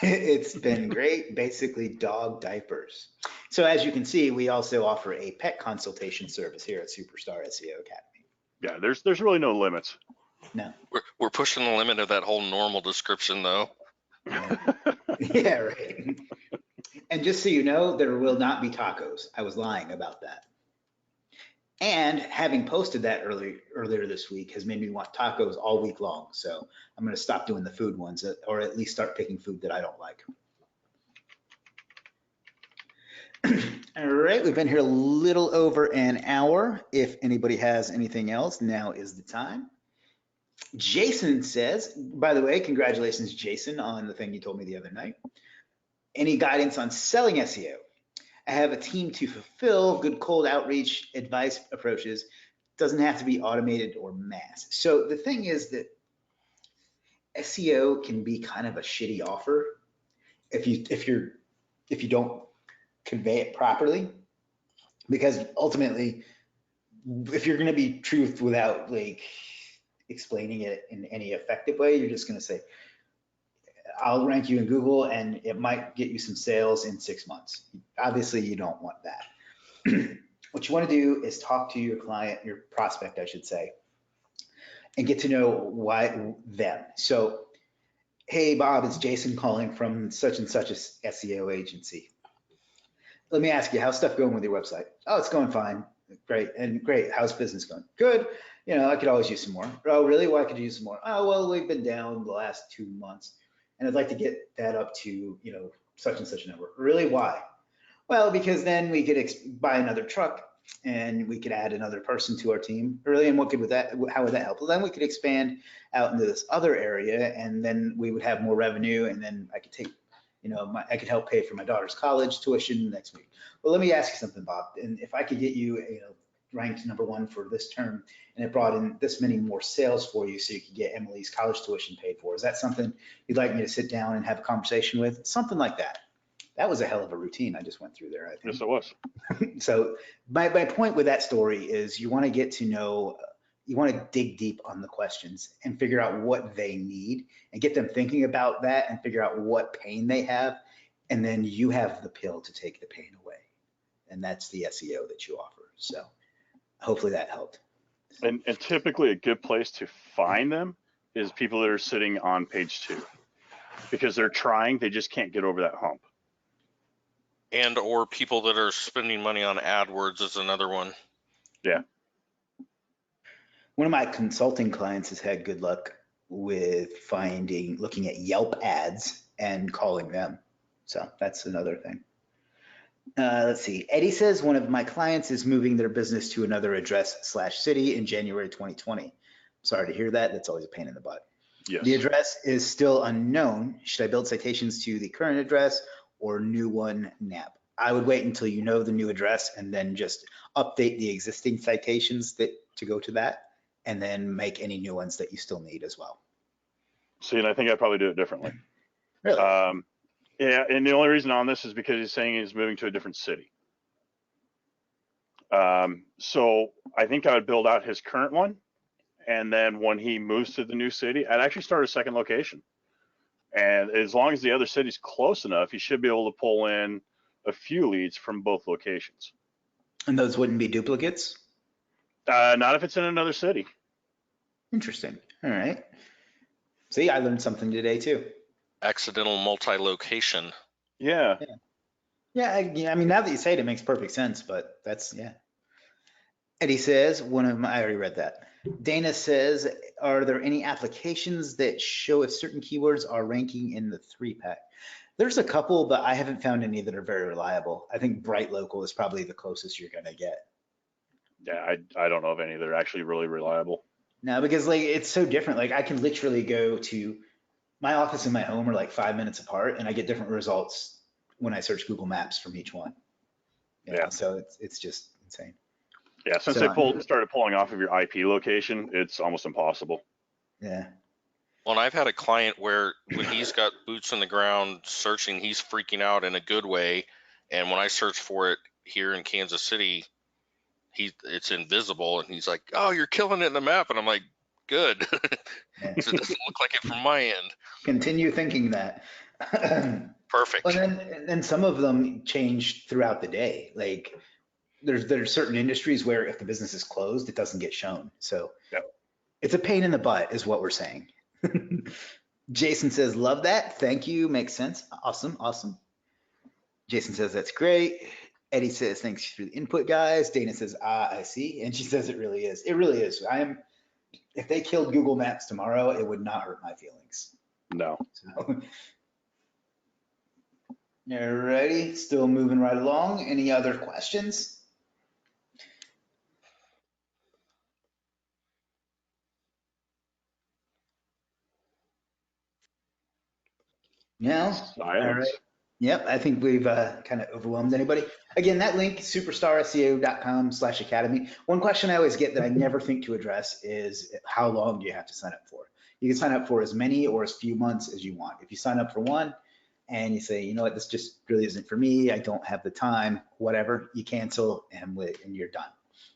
It's been great. Basically dog diapers. So as you can see, we also offer a pet consultation service here at Superstar SEO Academy. Yeah, there's really no limits. No. We're pushing the limit of that whole normal description though. Yeah, right. And just so you know, there will not be tacos. I was lying about that. And having posted that earlier this week has made me want tacos all week long. So I'm going to stop doing the food ones, or at least start picking food that I don't like. All right, we've been here a little over an hour. If anybody has anything else, now is the time. Jason says, by the way, congratulations, Jason, on the thing you told me the other night. Any guidance on selling SEO? I have a team to fulfill good cold outreach advice approaches. Doesn't have to be automated or mass. So the thing is that SEO can be kind of a shitty offer if you don't convey it properly, because ultimately, if you're going to be truth without like explaining it in any effective way, you're just going to say, I'll rank you in Google and it might get you some sales in 6 months. Obviously, you don't want that. What you want to do is talk to your client, your prospect, I should say, and get to know them. So, hey, Bob, it's Jason calling from such and such a SEO agency. Let me ask you, how's stuff going with your website? Oh, it's going fine. Great. And great. How's business going? Good. I could always use some more. Oh, really? Why could you use some more? Oh, well, we've been down the last 2 months. And I'd like to get that up to, such and such a number. Really, why? Well, because then we could buy another truck and we could add another person to our team. Really, and how would that help? Well, then we could expand out into this other area, and then we would have more revenue, and then I could take, I could help pay for my daughter's college tuition next week. Well, let me ask you something, Bob. And if I could get you, ranked #1 for this term, and it brought in this many more sales for you so you could get Emily's college tuition paid for, is that something you'd like me to sit down and have a conversation with? Something like that. That was a hell of a routine I just went through there, I think. Yes, it was. So my point with that story is you want to get to know, you want to dig deep on the questions and figure out what they need and get them thinking about that and figure out what pain they have. And then you have the pill to take the pain away. And that's the SEO that you offer. So hopefully that helped. And typically a good place to find them is people that are sitting on page 2, because they're trying, they just can't get over that hump. And or people that are spending money on AdWords is another one. Yeah. One of my consulting clients has had good luck with looking at Yelp ads and calling them. So that's another thing. Let's see. Eddie says one of my clients is moving their business to another address / city in January 2020. Sorry to hear that. That's always a pain in the butt. Yes. The address is still unknown. Should I build citations to the current address or new one NAP? I would wait until you know the new address and then just update the existing citations that to go to that, and then make any new ones that you still need as well. See, and I think I'd probably do it differently. Really? Yeah, and the only reason on this is because he's saying he's moving to a different city. So I think I would build out his current one, and then when he moves to the new city, I'd actually start a second location. And as long as the other city's close enough, he should be able to pull in a few leads from both locations. And those wouldn't be duplicates? Not if it's in another city. Interesting. All right. See, I learned something today too. Accidental multi-location. Yeah. Yeah, I mean, now that you say it, it makes perfect sense, but that's, yeah. Eddie says, I already read that. Dana says, are there any applications that show if certain keywords are ranking in the 3-pack? There's a couple, but I haven't found any that are very reliable. I think Bright Local is probably the closest you're gonna get. Yeah, I don't know of any that are actually really reliable. No, because like it's so different. Like I can literally go to my office and my home are like 5 minutes apart, and I get different results when I search Google Maps from each one. You know, Yeah. so it's just insane. Yeah, since So, they started pulling off of your IP location, it's almost impossible. Yeah. Well, and I've had a client where when he's got boots on the ground searching, he's freaking out in a good way. And when I search for it here in Kansas City, it's invisible, and he's like, "Oh, you're killing it in the map," and I'm like, "Good." Yeah. So it doesn't look like it from my end. Continue thinking that. Perfect. And then some of them change throughout the day. Like there's certain industries where if the business is closed, it doesn't get shown. So Yep. It's a pain in the butt is what we're saying. Jason says, love that. Thank you. Makes sense. Awesome. Awesome. Jason says, that's great. Eddie says, thanks for the input, guys. Dana says, I see. And she says, it really is. It really is. If they killed Google Maps tomorrow, it would not hurt my feelings. No. So, alrighty, still moving right along. Any other questions? No? Silence. All right. Yep, I think we've kind of overwhelmed anybody. Again, that link, superstarseo.com/academy. One question I always get that I never think to address is how long do you have to sign up for? You can sign up for as many or as few months as you want. If you sign up for one and you say, you know what, this just really isn't for me, I don't have the time, whatever, you cancel and you're done.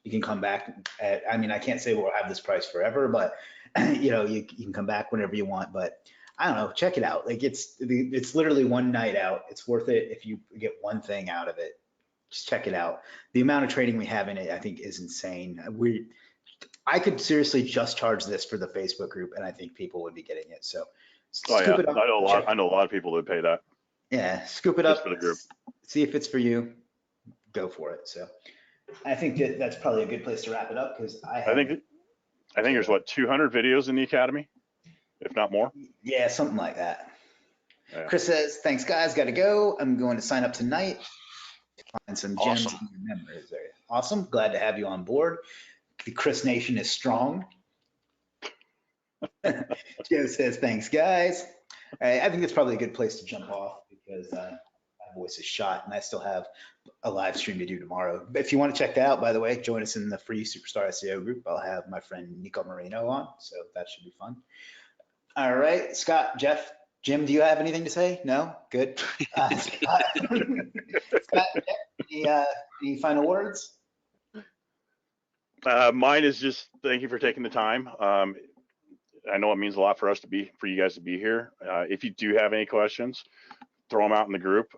You can come back I mean, I can't say we'll have this price forever, but you know, you can come back whenever you want, but I don't know, check it out. Like it's literally one night out. It's worth it if you get one thing out of it. Just check it out. The amount of training we have in it, I think, is insane. I could seriously just charge this for the Facebook group, and I think people would be getting it. So scoop it up. I know a lot of people that pay that. Yeah, scoop it just up for the group. See if it's for you. Go for it. So I think that's probably a good place to wrap it up because I think there's what 200 videos in the academy, if not more. Yeah, something like that. Yeah. Chris says, thanks guys, got to go. I'm going to sign up tonight. Find some gems Awesome. in your members area. Awesome. Glad to have you on board. The Chris Nation is strong. Joe says, thanks guys. All right, I think it's probably a good place to jump off because my voice is shot and I still have a live stream to do tomorrow. But if you want to check that out, by the way, join us in the free Superstar SEO group. I'll have my friend Nico Marino on, so that should be fun. All right, Scott, Jeff, Jim, do you have anything to say? No? Good. Scott, any final words? Mine is just thank you for taking the time. I know it means a lot for you guys to be here. If you do have any questions, throw them out in the group.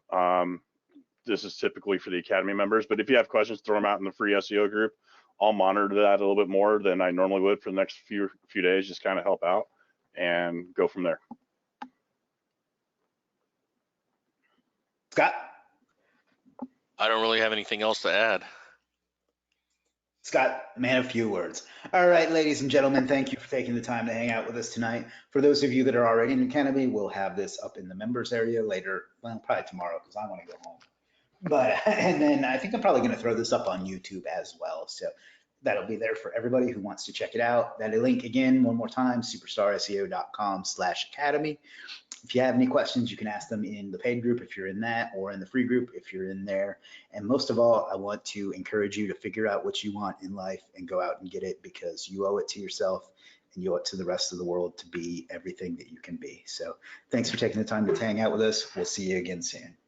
This is typically for the Academy members, but if you have questions, throw them out in the free SEO group. I'll monitor that a little bit more than I normally would for the next few days, just kind of help out and go from there. Scott? I don't really have anything else to add. Scott, man of few words. All right, ladies and gentlemen, thank you for taking the time to hang out with us tonight. For those of you that are already in Academy, we'll have this up in the members area later, well, probably tomorrow because I want to go home. But, and then I think I'm probably going to throw this up on YouTube as well. So that'll be there for everybody who wants to check it out. That link again, one more time, superstarseo.com/academy. If you have any questions, you can ask them in the paid group if you're in that, or in the free group if you're in there. And most of all, I want to encourage you to figure out what you want in life and go out and get it, because you owe it to yourself and you owe it to the rest of the world to be everything that you can be. So thanks for taking the time to hang out with us. We'll see you again soon.